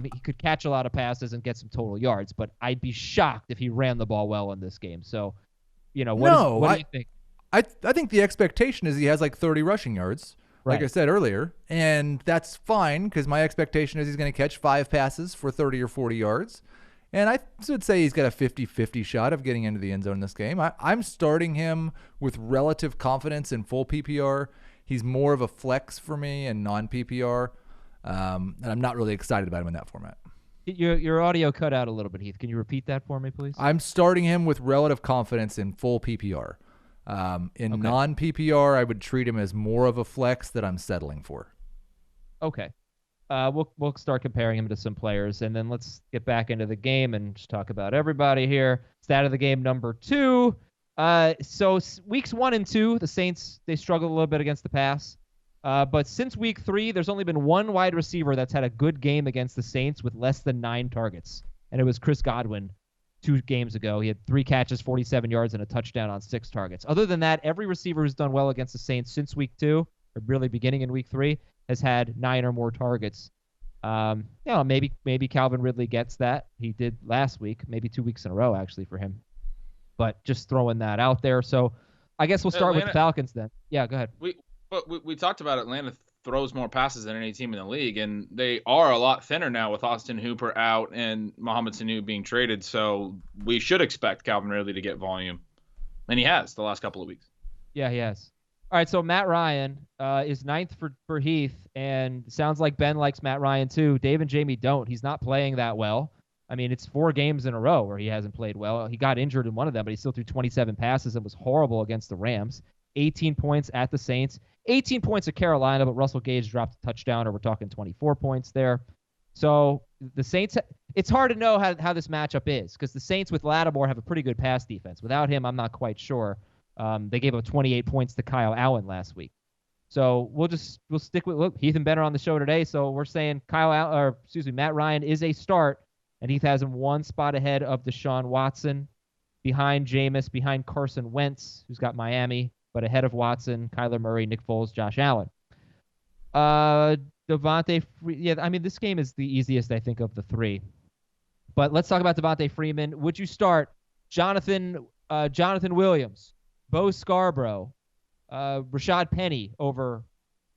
He could catch a lot of passes and get some total yards, but I'd be shocked if he ran the ball well in this game. So, what do you think? I think the expectation is he has like 30 rushing yards. Like I said earlier, and that's fine because my expectation is he's going to catch 5 passes for 30 or 40 yards, and I would say he's got a 50-50 shot of getting into the end zone in this game. I'm starting him with relative confidence in full PPR. He's more of a flex for me in non-PPR, and I'm not really excited about him in that format. Your audio cut out a little bit, Heath. Can you repeat that for me, please? I'm starting him with relative confidence in full PPR. Non-PPR, I would treat him as more of a flex that I'm settling for. Okay. We'll start comparing him to some players, and then let's get back into the game and just talk about everybody here. Stat of the game number 2. So weeks 1 and 2, the Saints, they struggled a little bit against the pass. But since week 3, there's only been one wide receiver that's had a good game against the Saints with less than 9 targets, and it was Chris Godwin. 2 games ago. He had 3 catches, 47 yards, and a touchdown on 6 targets. Other than that, every receiver who's done well against the Saints since week 2, or really beginning in week 3, has had 9 or more targets. Maybe Calvin Ridley gets that. He did last week, maybe 2 weeks in a row, actually, for him. But just throwing that out there. So I guess we'll start with the Falcons then. Yeah, go ahead. We talked about Atlanta throws more passes than any team in the league, and they are a lot thinner now with Austin Hooper out and Mohamed Sanu being traded. So we should expect Calvin Ridley to get volume, and he has the last couple of weeks. Yeah, he has. All right, so Matt Ryan is 9th for Heath, and sounds like Ben likes Matt Ryan too. Dave and Jamie don't. He's not playing that well. I mean, it's 4 games in a row where he hasn't played well. He got injured in one of them, but he still threw 27 passes and was horrible against the Rams. 18 points at the Saints. 18 points at Carolina, but Russell Gage dropped a touchdown, or we're talking 24 points there. So the Saints, it's hard to know how this matchup is because the Saints with Lattimore have a pretty good pass defense. Without him, I'm not quite sure. They gave up 28 points to Kyle Allen last week. So we'll stick with, look, Heath and Ben are on the show today, so we're saying Matt Ryan is a start, and Heath has him 1 spot ahead of Deshaun Watson, behind Jameis, behind Carson Wentz, who's got Miami, but ahead of Watson, Kyler Murray, Nick Foles, Josh Allen. This game is the easiest, I think, of the 3. But let's talk about Devontae Freeman. Would you start Jonathan Williams, Bo Scarborough, Rashad Penny over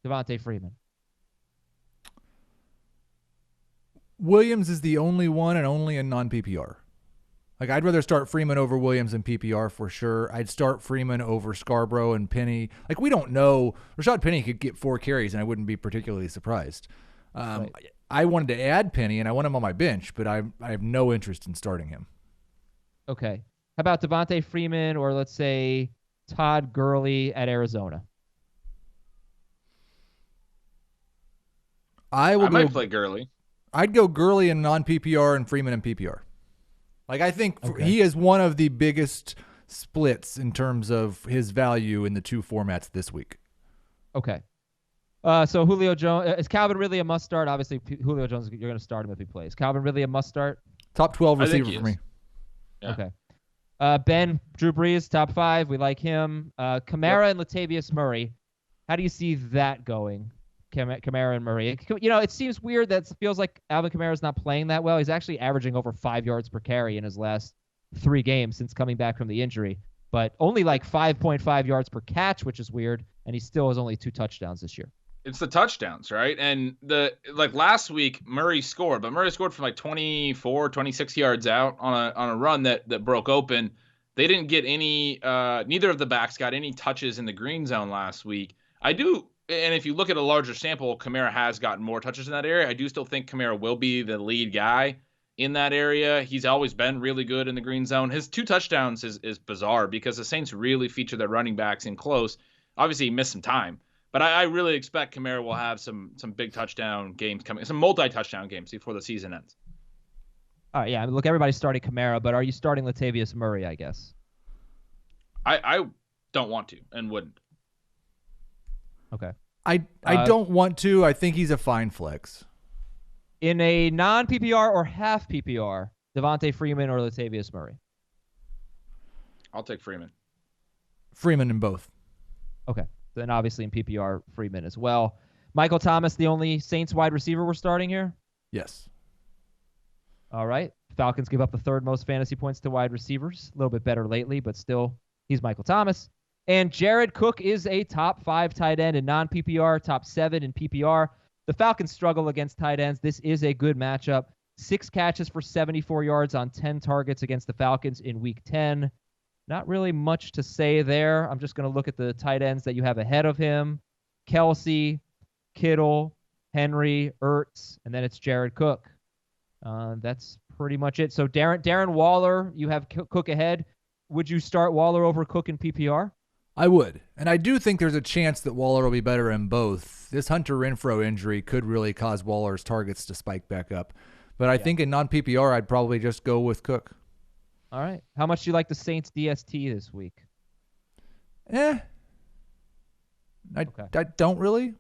Devontae Freeman. Williams is the only one and only in non-PPR. Like, I'd rather start Freeman over Williams in PPR for sure. I'd start Freeman over Scarborough and Penny. Like, we don't know. Rashad Penny could get 4 carries, and I wouldn't be particularly surprised. Right. I wanted to add Penny, and I want him on my bench, but I have no interest in starting him. Okay. How about Devontae Freeman or, let's say, Todd Gurley at Arizona? I might play Gurley. I'd go Gurley in non-PPR and Freeman in PPR. Like, I think he is one of the biggest splits in terms of his value in the 2 formats this week. Okay. So Julio Jones, is Calvin really a must start? Obviously, Julio Jones, you're going to start him if he plays. Calvin really a must start? Top 12 receiver for me. Yeah. Okay. Ben, Drew Brees, top 5. We like him. Kamara and Latavius Murray. How do you see that going? Kamara and Murray. You know, it seems weird that it feels like Alvin Kamara's not playing that well. He's actually averaging over 5 yards per carry in his last 3 games since coming back from the injury, but only like 5.5 yards per catch, which is weird, and he still has only 2 touchdowns this year. It's the touchdowns, right? And last week Murray scored, but Murray scored from like 24, 26 yards out on a run that broke open. They didn't get any neither of the backs got any touches in the green zone last week. And if you look at a larger sample, Kamara has gotten more touches in that area. I do still think Kamara will be the lead guy in that area. He's always been really good in the green zone. His 2 touchdowns is bizarre because the Saints really feature their running backs in close. Obviously, he missed some time. But I really expect Kamara will have some big touchdown games coming, some multi-touchdown games before the season ends. All right, yeah. I mean, look, everybody's starting Kamara, but are you starting Latavius Murray, I guess? I don't want to and wouldn't. Okay. I don't want to. I think he's a fine flex. In a non-PPR or half PPR, Devontae Freeman or Latavius Murray? I'll take Freeman. Freeman in both. Okay. Then obviously in PPR, Freeman as well. Michael Thomas, the only Saints wide receiver we're starting here? Yes. All right. Falcons give up the 3rd most fantasy points to wide receivers. A little bit better lately, but still, he's Michael Thomas. And Jared Cook is a top 5 tight end in non-PPR, top 7 in PPR. The Falcons struggle against tight ends. This is a good matchup. 6 catches for 74 yards on 10 targets against the Falcons in Week 10. Not really much to say there. I'm just going to look at the tight ends that you have ahead of him. Kelsey, Kittle, Henry, Ertz, and then it's Jared Cook. That's pretty much it. So Darren Waller, you have Cook ahead. Would you start Waller over Cook in PPR? I would. And I do think there's a chance that Waller will be better in both. This Hunter Renfrow injury could really cause Waller's targets to spike back up. But I think in non-PPR, I'd probably just go with Cook. All right. How much do you like the Saints DST this week? I don't really.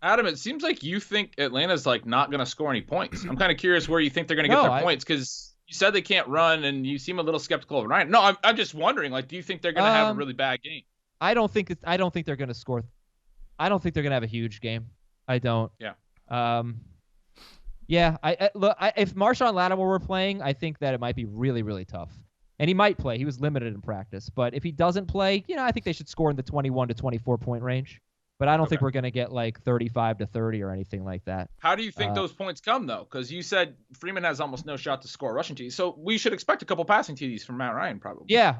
Adam, it seems like you think Atlanta's like not going to score any points. I'm kind of curious where you think they're going to get their points because you said they can't run and you seem a little skeptical of Ryan. No, I'm just wondering, like, do you think they're going to have a really bad game? I don't think they're going to score. I don't think they're going to have a huge game. I don't. Yeah. Yeah. If Marshawn Lattimore were playing, I think that it might be really, really tough. And he might play. He was limited in practice. But if he doesn't play, I think they should score in the 21 to 24 point range. But I don't think we're going to get like 35 to 30 or anything like that. How do you think those points come, though? Because you said Freeman has almost no shot to score rushing TDs. So we should expect a couple passing TDs from Matt Ryan, probably. Yeah.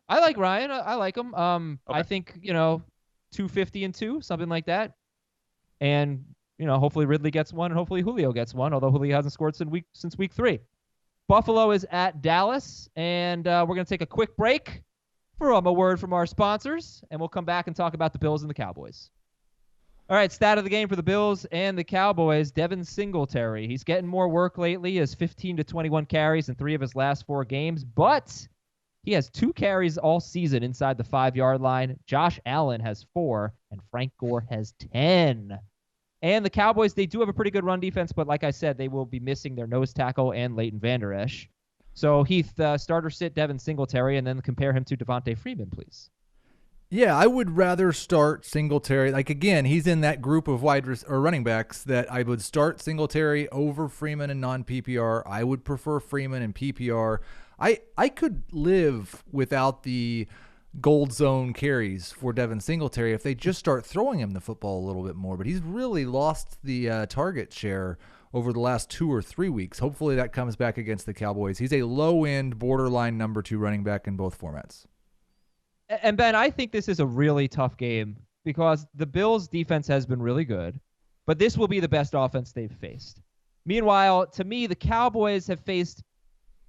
I like Ryan. I like him. I think, 250 and 2, something like that. And, hopefully Ridley gets one and hopefully Julio gets one, although Julio hasn't scored since week 3. Buffalo is at Dallas, and we're going to take a quick break for a word from our sponsors, and we'll come back and talk about the Bills and the Cowboys. All right, stat of the game for the Bills and the Cowboys, Devin Singletary. He's getting more work lately. He has 15 to 21 carries in 3 of his last 4 games, but he has 2 carries all season inside the 5-yard line. Josh Allen has 4, and Frank Gore has 10. And the Cowboys, they do have a pretty good run defense, but like I said, they will be missing their nose tackle and Leighton Vander Esch. So, Heath, starter sit Devin Singletary and then compare him to Devontae Freeman, please. Yeah, I would rather start Singletary. Like, again, he's in that group of running backs that I would start Singletary over Freeman in non-PPR. I would prefer Freeman in PPR. I could live without the gold zone carries for Devin Singletary if they just start throwing him the football a little bit more. But he's really lost the target share over the last 2 or 3 weeks. Hopefully that comes back against the Cowboys. He's a low-end, borderline number 2 running back in both formats. And Ben, I think this is a really tough game because the Bills' defense has been really good, but this will be the best offense they've faced. Meanwhile, to me, the Cowboys have faced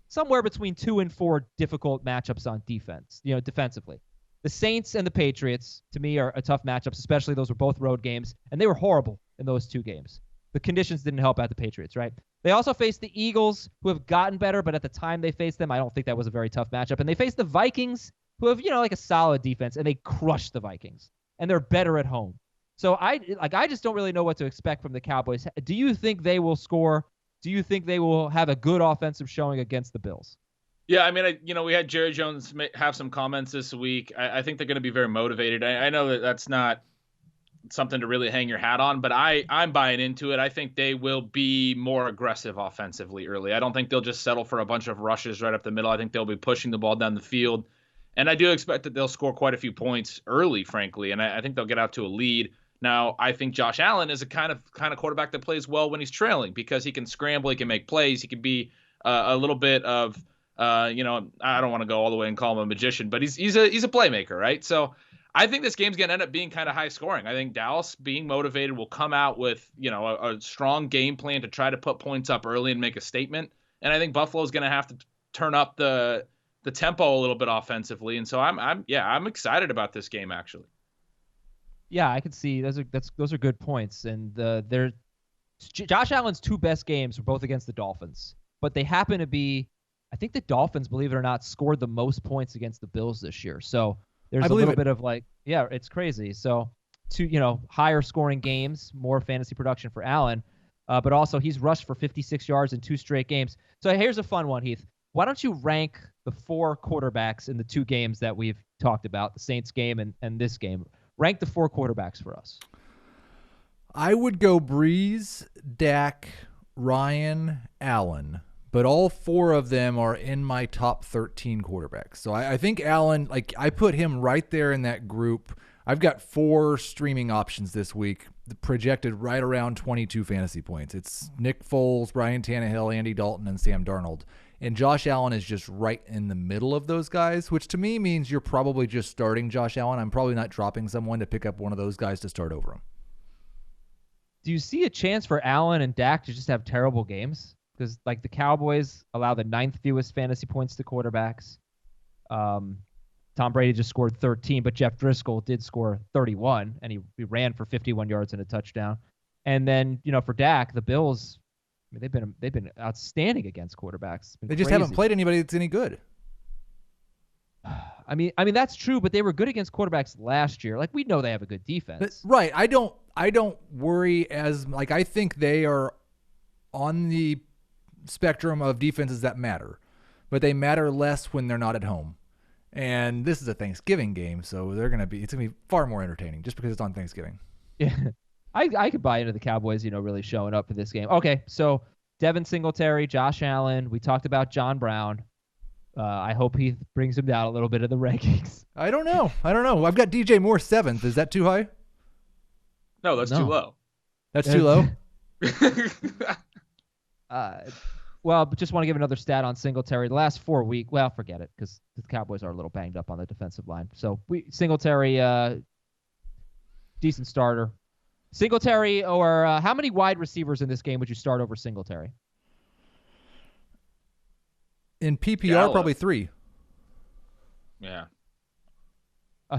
somewhere between 2 and 4 difficult matchups on defense, defensively. The Saints and the Patriots, to me, are a tough matchups, especially those were both road games, and they were horrible in those 2 games. The conditions didn't help out the Patriots, right? They also faced the Eagles, who have gotten better, but at the time they faced them, I don't think that was a very tough matchup. And they faced the Vikings, who have, like a solid defense, and they crushed the Vikings. And they're better at home. So I just don't really know what to expect from the Cowboys. Do you think they will score? Do you think they will have a good offensive showing against the Bills? Yeah, I mean, we had Jerry Jones have some comments this week. I think they're going to be very motivated. I know that that's not something to really hang your hat on, but I'm buying into it. I think they will be more aggressive offensively early. I don't think they'll just settle for a bunch of rushes right up the middle. I think they'll be pushing the ball down the field. And I do expect that they'll score quite a few points early, frankly, and I think they'll get out to a lead. Now, I think Josh Allen is a kind of quarterback that plays well when he's trailing because he can scramble, he can make plays, he can be a little bit of, I don't want to go all the way and call him a magician, but he's a playmaker, right? So I think this game's going to end up being kind of high scoring. I think Dallas, being motivated, will come out with a strong game plan to try to put points up early and make a statement. And I think Buffalo's going to have to turn up the tempo a little bit offensively. And so I'm excited about this game actually. Yeah, I can see those are good points, and Josh Allen's 2 best games were both against the Dolphins, but they happen to be, I think the Dolphins, believe it or not, scored the most points against the Bills this year. So there's a little bit of it's crazy. So 2 higher scoring games, more fantasy production for Allen, but also he's rushed for 56 yards in 2 straight games. So here's a fun one, Heath. Why don't you rank the 4 quarterbacks in the 2 games that we've talked about, the Saints game and this game? Rank the 4 quarterbacks for us. I would go Breeze, Dak, Ryan, Allen, but all 4 of them are in my top 13 quarterbacks. So I think Allen, I put him right there in that group. I've got 4 streaming options this week, projected right around 22 fantasy points. It's Nick Foles, Ryan Tannehill, Andy Dalton, and Sam Darnold. And Josh Allen is just right in the middle of those guys, which to me means you're probably just starting Josh Allen. I'm probably not dropping someone to pick up one of those guys to start over him. Do you see a chance for Allen and Dak to just have terrible games? Because the Cowboys allow the 9th fewest fantasy points to quarterbacks. Tom Brady just scored 13, but Jeff Driscoll did score 31, and he ran for 51 yards and a touchdown. And then for Dak, the Bills, they've been outstanding against quarterbacks. They just haven't played anybody that's any good. I mean that's true, but they were good against quarterbacks last year. We know they have a good defense. Right. I don't worry as I think they are on the spectrum of defenses that matter, but they matter less when they're not at home. And this is a Thanksgiving game, so it's going to be far more entertaining just because it's on Thanksgiving. Yeah. I could buy into the Cowboys, really showing up for this game. Okay, so Devin Singletary, Josh Allen. We talked about John Brown. I hope he brings him down a little bit in the rankings. I don't know. I've got DJ Moore 7th. Is that too high? No, that's too low. That's too low? Well, but just want to give another stat on Singletary. The last 4 weeks, well, forget it, because the Cowboys are a little banged up on the defensive line. So Singletary, decent starter. Singletary, or how many wide receivers in this game would you start over Singletary? In PPR, probably 3. Yeah.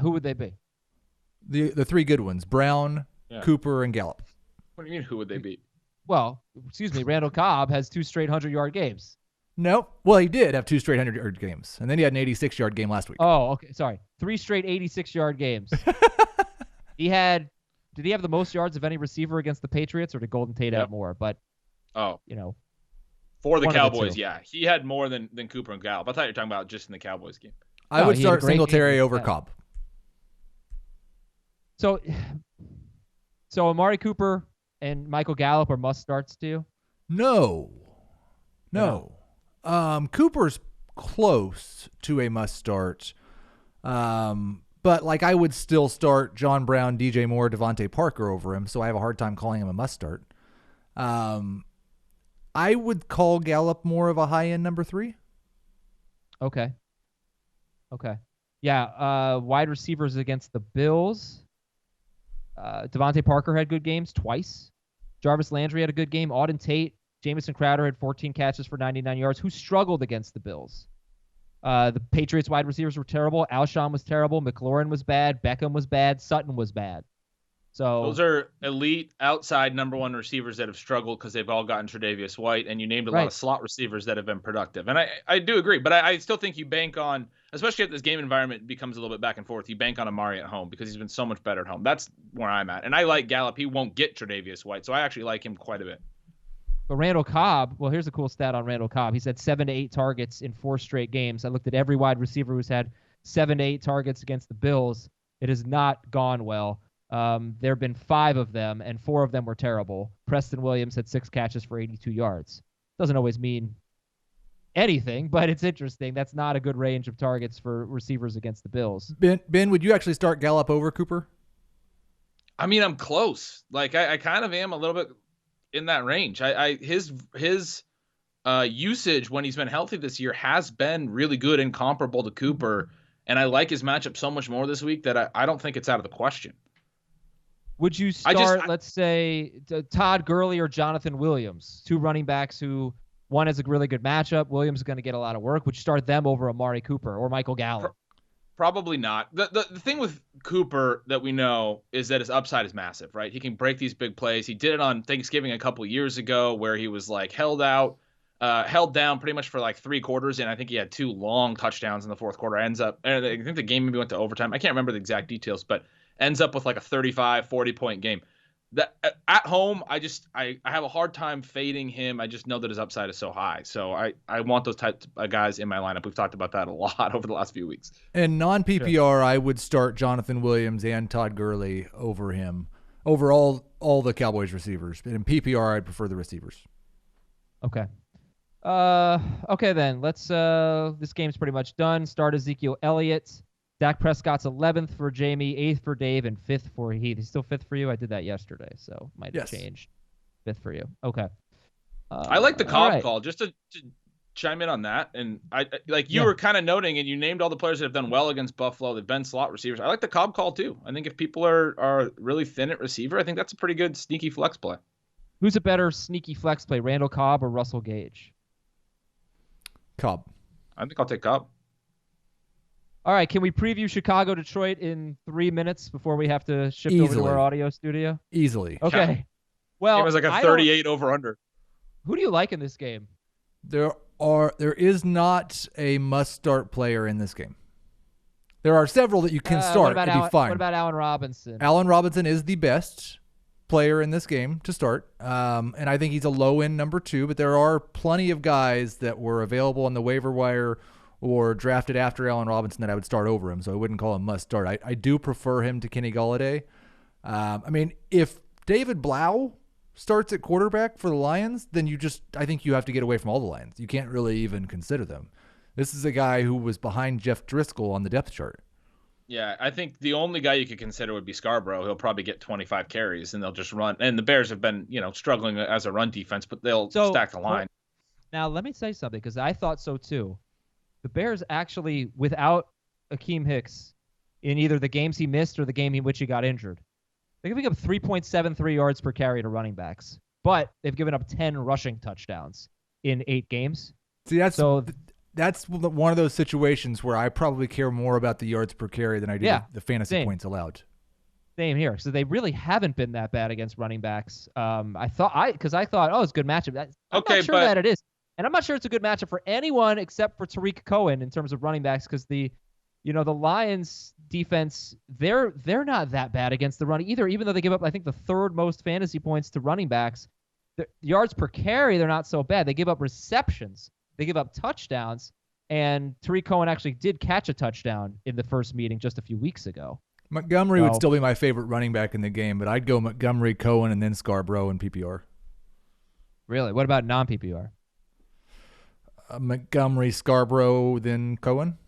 Who would they be? The 3 good ones: Brown, Cooper, and Gallup. What do you mean? Who would they be? Well, excuse me. Randall Cobb has 2 straight 100-yard games. Nope. Well, he did have 2 straight 100-yard games, and then he had an 86-yard game last week. Oh, okay. Sorry, 3 straight 86-yard games. Did he have the most yards of any receiver against the Patriots, or did Golden Tate have more? But for the Cowboys, he had more than Cooper and Gallup. I thought you were talking about just in the Cowboys game. I would start Singletary over Cobb. So Amari Cooper and Michael Gallup are must starts too? No. Cooper's close to a must start. But like I would still start John Brown, DJ Moore, Devontae Parker over him, so I have a hard time calling him a must start. I would call Gallup more of a high-end number 3. Okay. Yeah, wide receivers against the Bills. Devontae Parker had good games twice. Jarvis Landry had a good game. Auden Tate, Jamison Crowder had 14 catches for 99 yards. Who struggled against the Bills? The Patriots wide receivers were terrible. Alshon was terrible. McLaurin was bad. Beckham was bad. Sutton was bad. So those are elite outside number 1 receivers that have struggled because they've all gotten Tre'Davious White, and you named a lot of slot receivers that have been productive. And I do agree, but I still think you bank on, especially if this game environment becomes a little bit back and forth, you bank on Amari at home because he's been so much better at home. That's where I'm at. And I like Gallup. He won't get Tre'Davious White, so I actually like him quite a bit. But Randall Cobb, well, here's a cool stat on Randall Cobb. He's had 7 to 8 targets in 4 straight games. I looked at every wide receiver who's had 7 to 8 targets against the Bills. It has not gone well. There have been 5 of them, and 4 of them were terrible. Preston Williams had 6 catches for 82 yards. Doesn't always mean anything, but it's interesting. That's not a good range of targets for receivers against the Bills. Ben, would you actually start Gallup over Cooper? I mean, I'm close. Like I kind of am a little bit in that range. His usage when he's been healthy this year has been really good and comparable to Cooper, and I like his matchup so much more this week that I don't think it's out of the question. Would you start, let's say, Todd Gurley or Jonathan Williams, 2 running backs who one has a really good matchup? Williams is going to get a lot of work. Would you start them over Amari Cooper or Michael Gallup? Probably not. The thing with Cooper that we know is that his upside is massive, right? He can break these big plays. He did it on Thanksgiving a couple years ago where he was like held down pretty much for like 3 quarters, and I think he had 2 long touchdowns in the 4th quarter. I think the game maybe went to overtime. I can't remember the exact details, but ends up with like a 35, 40-point game. That at home, I have a hard time fading him. I just know that his upside is so high. So I want those types of guys in my lineup. We've talked about that a lot over the last few weeks. In non-PPR, I would start Jonathan Williams and Todd Gurley over him, over all the Cowboys receivers. But in PPR, I'd prefer the receivers. Okay. Okay then. Let's this game's pretty much done. Start Ezekiel Elliott. Dak Prescott's 11th for Jamie, 8th for Dave, and 5th for Heath. He's still 5th for you? I did that yesterday, so might have changed. 5th for you. Okay. I like the Cobb call, just to chime in on that. And I like you were kind of noting, and you named all the players that have done well against Buffalo. They've been slot receivers. I like the Cobb call too. I think if people are really thin at receiver, I think that's a pretty good sneaky flex play. Who's a better sneaky flex play, Randall Cobb or Russell Gage? Cobb. I think I'll take Cobb. All right, can we preview Chicago-Detroit in 3 minutes before we have to shift over to our audio studio? Easily. Okay. Yeah. Well, it was like a 38 over-under. Who do you like in this game? There is not a must-start player in this game. There are several that you can start and be fine. What about Allen Robinson? Allen Robinson is the best player in this game to start, and I think he's a low-end number 2, but there are plenty of guys that were available on the waiver wire or drafted after Allen Robinson that I would start over him, so I wouldn't call him must start. I do prefer him to Kenny Golladay. I mean, if David Blau starts at quarterback for the Lions, then I think you have to get away from all the Lions. You can't really even consider them. This is a guy who was behind Jeff Driscoll on the depth chart. Yeah, I think the only guy you could consider would be Scarborough. He'll probably get 25 carries, and they'll just run. And the Bears have been, struggling as a run defense, but they'll stack the line. Now, let me say something, because I thought so too. The Bears actually, without Akeem Hicks, in either the games he missed or the game in which he got injured, they're giving up 3.73 yards per carry to running backs. But they've given up 10 rushing touchdowns in 8 games. See, that's one of those situations where I probably care more about the yards per carry than I do the fantasy points allowed. Same here. So they really haven't been that bad against running backs. I thought, it's a good matchup. I'm not sure that it is. And I'm not sure it's a good matchup for anyone except for Tariq Cohen in terms of running backs, because the Lions defense, they're not that bad against the run either, even though they give up, I think, the 3rd most fantasy points to running backs. The yards per carry, they're not so bad. They give up receptions. They give up touchdowns. And Tariq Cohen actually did catch a touchdown in the first meeting just a few weeks ago. Montgomery would still be my favorite running back in the game, but I'd go Montgomery, Cohen, and then Scarborough in PPR. Really? What about non-PPR? Montgomery, Scarborough, then Cohen.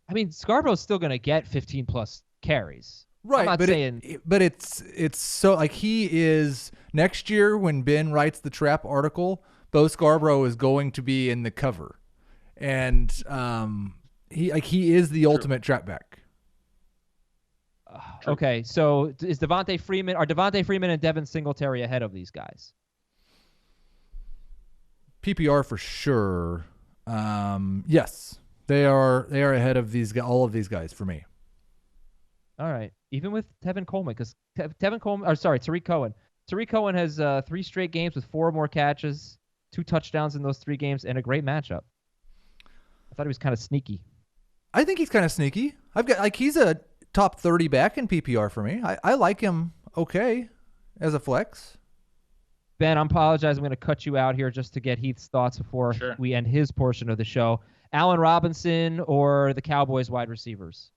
I mean, Scarborough's still going to get 15 plus carries. Right, I'm not saying, but it's so like he is next year when Ben writes the Trap article, Bo Scarborough is going to be in the cover, and he is the ultimate trap back. Okay, so is Devontae Freeman and Devin Singletary ahead of these guys? PPR for sure. Yes, they are ahead of all of these guys for me. All right, even with Tevin Coleman, because Tariq Cohen. Tariq Cohen has 3 straight games with 4 or more catches, 2 touchdowns in those 3 games, and a great matchup. I thought he was kind of sneaky. I think he's kind of sneaky. He's a top 30 back in PPR for me. I like him okay as a flex. Ben, I apologize. I'm going to cut you out here just to get Heath's thoughts before we end his portion of the show. Allen Robinson or the Cowboys wide receivers?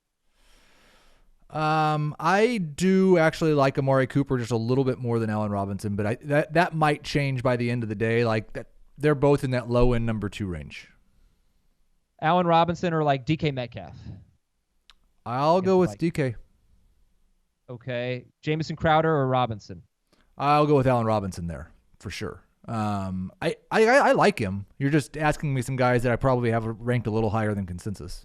I do actually like Amari Cooper just a little bit more than Allen Robinson, but that might change by the end of the day. Like that, they're both in that low end number 2 range. Allen Robinson or like DK Metcalf? I'll go with DK. Okay. Jamison Crowder or Robinson? I'll go with Allen Robinson there for sure. I like him. You're just asking me some guys that I probably have ranked a little higher than consensus.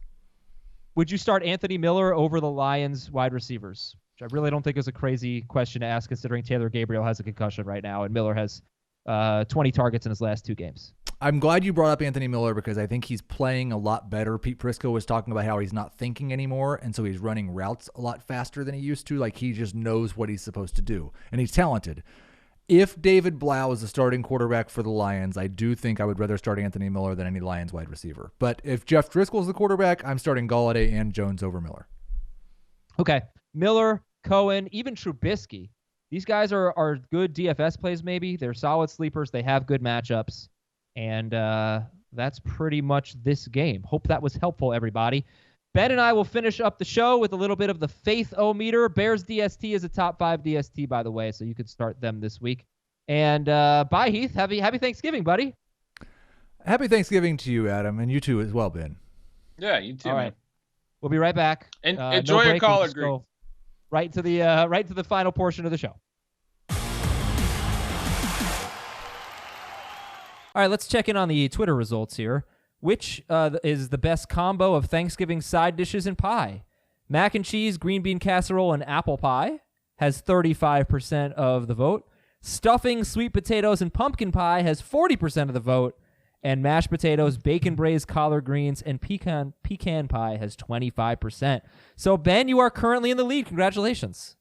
Would you start Anthony Miller over the Lions wide receivers? Which I really don't think is a crazy question to ask, considering Taylor Gabriel has a concussion right now and Miller has 20 targets in his last 2 games. I'm glad you brought up Anthony Miller because I think he's playing a lot better. Pete Prisco was talking about how he's not thinking anymore, and so he's running routes a lot faster than he used to. Like, he just knows what he's supposed to do, and he's talented. If David Blau is the starting quarterback for the Lions, I do think I would rather start Anthony Miller than any Lions wide receiver. But if Jeff Driscoll's the quarterback, I'm starting Galladay and Jones over Miller. Okay. Miller, Cohen, even Trubisky. These guys are good DFS plays maybe. They're solid sleepers. They have good matchups. And that's pretty much this game. Hope that was helpful, everybody. Ben and I will finish up the show with a little bit of the Faith-O-meter. Bears DST is a top 5 DST, by the way, so you could start them this week. And bye, Heath. Happy Thanksgiving, buddy. Happy Thanksgiving to you, Adam, and you too as well, Ben. Yeah, you too. All right. We'll be right back. And enjoy your collard greens. Right to the final portion of the show. All right, let's check in on the Twitter results here. Which is the best combo of Thanksgiving side dishes and pie? Mac and cheese, green bean casserole, and apple pie has 35% of the vote. Stuffing, sweet potatoes, and pumpkin pie has 40% of the vote. And mashed potatoes, bacon braised collard greens, and pecan pie has 25%. So, Ben, you are currently in the lead. Congratulations.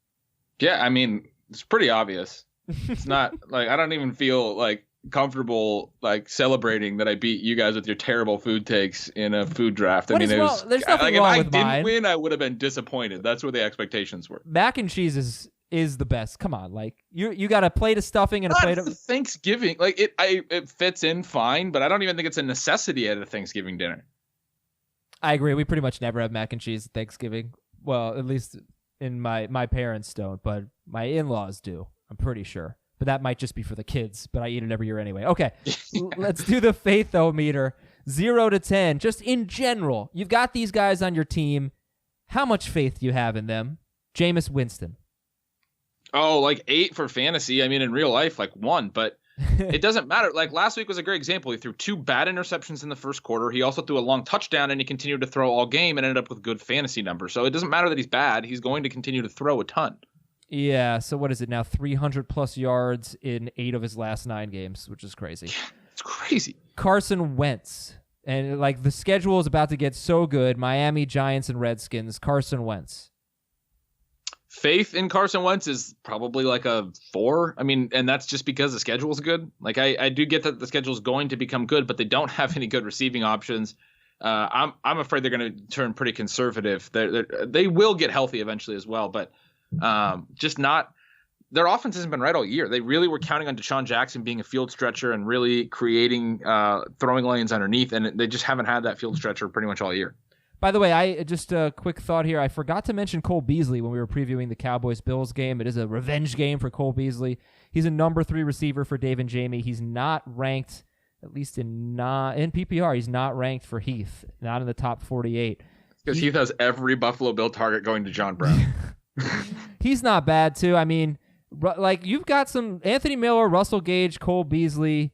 Yeah, I mean, it's pretty obvious. It's not like I don't even feel like comfortable like celebrating that I beat you guys with your terrible food takes in a food draft. I mean, it was there's nothing like wrong if with I didn't mine. win, I would have been disappointed. That's where the expectations were. Mac and cheese is the best. Come on, like you got a plate of stuffing and a plate of Thanksgiving. Like it fits in fine, but I don't even think it's a necessity at a Thanksgiving dinner. I agree. We pretty much never have mac and cheese at Thanksgiving. Well, at least in my parents don't, but my in-laws do. I'm pretty sure. But that might just be for the kids, but I eat it every year anyway. Okay, let's do the Faith-O-meter. 0 to 10, just in general. You've got these guys on your team. How much faith do you have in them? Jameis Winston. Oh, like 8 for fantasy. I mean, in real life, like 1, but it doesn't matter. Like last week was a great example. He threw 2 bad interceptions in the first quarter. He also threw a long touchdown, and he continued to throw all game and ended up with good fantasy numbers. So it doesn't matter that he's bad. He's going to continue to throw a ton. Yeah, so what is it now? 300-plus yards in 8 of his last 9 games, which is crazy. Yeah, it's crazy. Carson Wentz. And, like, the schedule is about to get so good. Miami, Giants, and Redskins. Carson Wentz. Faith in Carson Wentz is probably like a 4. I mean, and that's just because the schedule is good. Like, I do get that the schedule is going to become good, but they don't have any good receiving options. I'm afraid they're going to turn pretty conservative. They will get healthy eventually as well, but just not their offense hasn't been right all year. They really were counting on Deshaun Jackson being a field stretcher and really creating throwing lanes underneath, and they just haven't had that field stretcher pretty much all year. By the way, I just a quick thought here. I forgot to mention Cole Beasley when we were previewing the Cowboys-Bills game. It is a revenge game for Cole Beasley. He's a number 3 receiver for Dave and Jamie. He's not ranked, at least in PPR, he's not ranked for Heath, not in the top 48. Because Heath has every Buffalo Bill target going to John Brown. He's not bad, too. I mean, like, you've got some Anthony Miller, Russell Gage, Cole Beasley.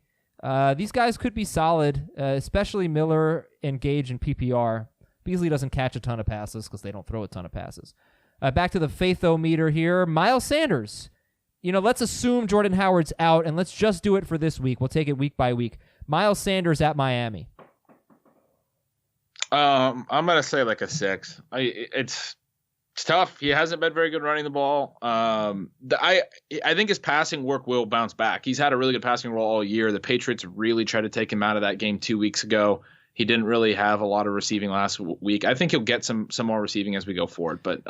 These guys could be solid, especially Miller and Gage in PPR. Beasley doesn't catch a ton of passes because they don't throw a ton of passes. Back to the Faitho-meter here. Miles Sanders. Let's assume Jordan Howard's out, and let's just do it for this week. We'll take it week by week. Miles Sanders at Miami. I'm gonna say like a 6. It's tough. He hasn't been very good running the ball. I think his passing work will bounce back. He's had a really good passing role all year. The Patriots really tried to take him out of that game 2 weeks ago. He didn't really have a lot of receiving last week. I think he'll get some more receiving as we go forward, but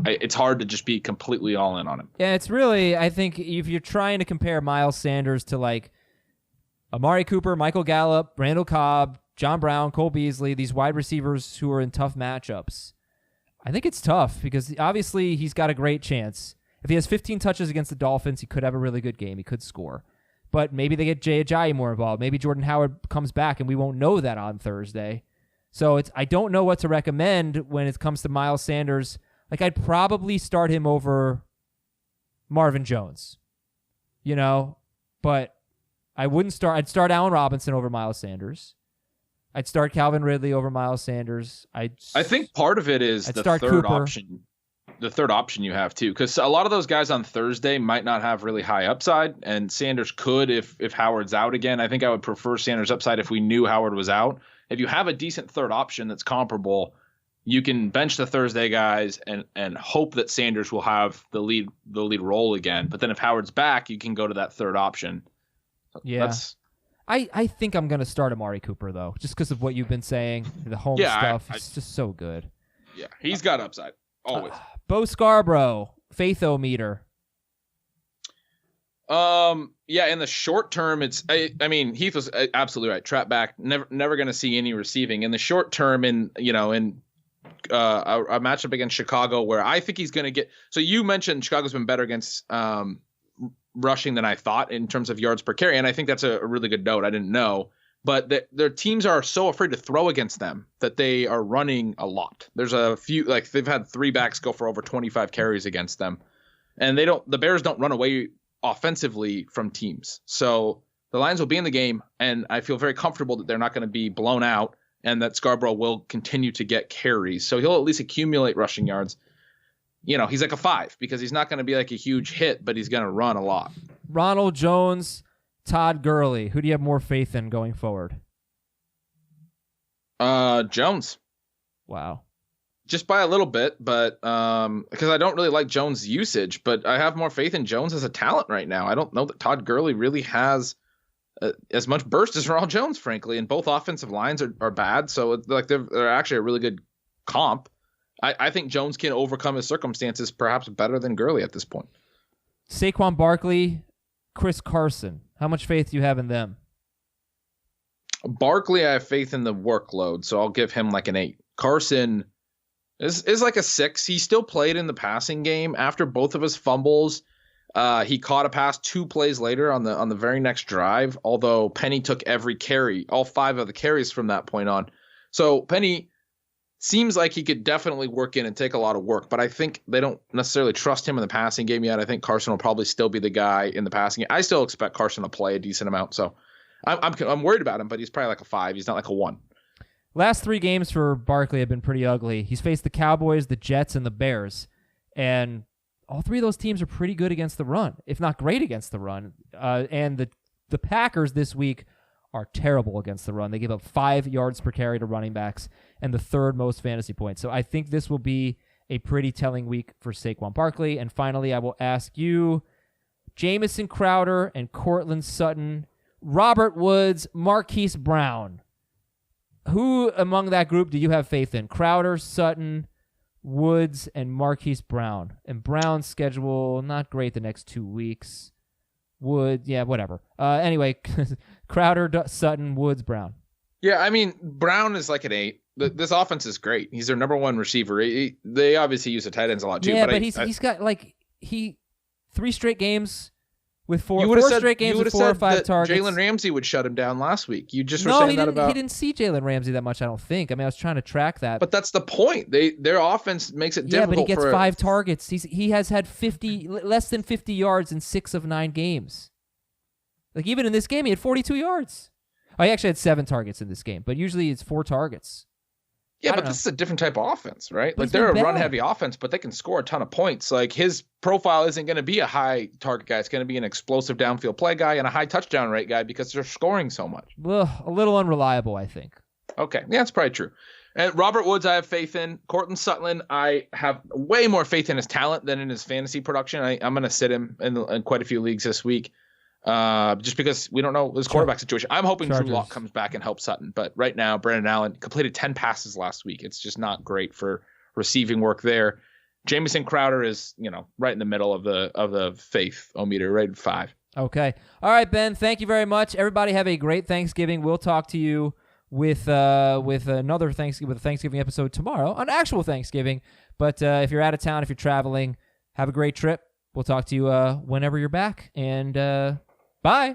it's hard to just be completely all in on him. Yeah, it's really, I think if you're trying to compare Miles Sanders to like Amari Cooper, Michael Gallup, Randall Cobb, John Brown, Cole Beasley, these wide receivers who are in tough matchups, I think it's tough because obviously he's got a great chance. If he has 15 touches against the Dolphins, he could have a really good game. He could score. But maybe they get Jay Ajayi more involved. Maybe Jordan Howard comes back and we won't know that on Thursday. So I don't know what to recommend when it comes to Miles Sanders. Like, I'd probably start him over Marvin Jones, but I wouldn't start. I'd start Allen Robinson over Miles Sanders. I'd start Calvin Ridley over Miles Sanders. I think part of it is the third Cooper. option. The third option you have too, because a lot of those guys on Thursday might not have really high upside, and Sanders could if Howard's out again. I think I would prefer Sanders upside if we knew Howard was out. If you have a decent third option that's comparable, you can bench the Thursday guys and hope that Sanders will have the lead role again. But then if Howard's back, you can go to that third option. Yeah. I think I'm going to start Amari Cooper, though, just because of what you've been saying. The home stuff. It's just so good. Yeah, he's got upside. Always. Bo Scarborough, Faitho-meter. Yeah, in the short term, I mean, Heath was absolutely right. Trap back, never going to see any receiving. In the short term, in a matchup against Chicago where I think he's going to get. So you mentioned Chicago's been better against rushing than I thought in terms of yards per carry, and I think that's a really good note. I didn't know. But their teams are so afraid to throw against them that they are running a lot. There's a few, like they've had 3 backs go for over 25 carries against them. And the Bears don't run away offensively from teams. So the Lions will be in the game, and I feel very comfortable that they're not going to be blown out and that Scarborough will continue to get carries. So he'll at least accumulate rushing yards. He's like a 5 because he's not going to be like a huge hit, but he's going to run a lot. Ronald Jones, Todd Gurley. Who do you have more faith in going forward? Jones. Wow. Just by a little bit, but because I don't really like Jones' usage, but I have more faith in Jones as a talent right now. I don't know that Todd Gurley really has as much burst as Ronald Jones, frankly, and both offensive lines are bad, so it's like they're actually a really good comp. I think Jones can overcome his circumstances perhaps better than Gurley at this point. Saquon Barkley, Chris Carson. How much faith do you have in them? Barkley, I have faith in the workload, so I'll give him like an 8. Carson is like a 6. He still played in the passing game after both of his fumbles. He caught a pass 2 plays later on the very next drive, although Penny took every carry, all 5 of the carries from that point on. So Penny seems like he could definitely work in and take a lot of work, but I think they don't necessarily trust him in the passing game yet. I think Carson will probably still be the guy in the passing game. I still expect Carson to play a decent amount, so I'm worried about him, but he's probably like a 5. He's not like a 1. Last 3 games for Barkley have been pretty ugly. He's faced the Cowboys, the Jets, and the Bears, and all 3 of those teams are pretty good against the run, if not great against the run. And the Packers this week are terrible against the run. They give up 5 yards per carry to running backs and the 3rd most fantasy points. So I think this will be a pretty telling week for Saquon Barkley. And finally, I will ask you, Jamison Crowder and Courtland Sutton, Robert Woods, Marquise Brown. Who among that group do you have faith in? Crowder, Sutton, Woods, and Marquise Brown. And Brown's schedule, not great the next 2 weeks. Wood, yeah, whatever. Anyway, Crowder, Sutton, Woods, Brown. Yeah, I mean, Brown is like an 8. This offense is great. He's their number 1 receiver. They obviously use the tight ends a lot too. Yeah, but he's got 3 straight games with four straight games with 4 or 5 targets. Jalen Ramsey would shut him down last week. You just were No, saying that about. he didn't see Jalen Ramsey that much, I don't think. I mean, I was trying to track that. But that's the point. Their offense makes it difficult. Yeah, but he gets 5 targets. He has had less than 50 yards in 6 of 9 games. Like, even in this game, he had 42 yards. Oh, he actually had 7 targets in this game, but usually it's 4 targets. Yeah, but this is a different type of offense, right? But Like, they're a run-heavy offense, but they can score a ton of points. Like, his profile isn't going to be a high target guy. It's going to be an explosive downfield play guy and a high touchdown rate guy because they're scoring so much. Well, a little unreliable, I think. Okay, yeah, that's probably true. And Robert Woods, I have faith in. Cortland Sutton, I have way more faith in his talent than in his fantasy production. I'm going to sit him in quite a few leagues this week. Just because we don't know his quarterback situation. I'm hoping Drew Lock comes back and helps Sutton. But right now, Brandon Allen completed 10 passes last week. It's just not great for receiving work there. Jamison Crowder is, right in the middle of the faith o-meter, right at 5. Okay. All right, Ben, thank you very much. Everybody have a great Thanksgiving. We'll talk to you with another Thanksgiving episode tomorrow, an actual Thanksgiving. But if you're out of town, if you're traveling, have a great trip. We'll talk to you whenever you're back. And bye.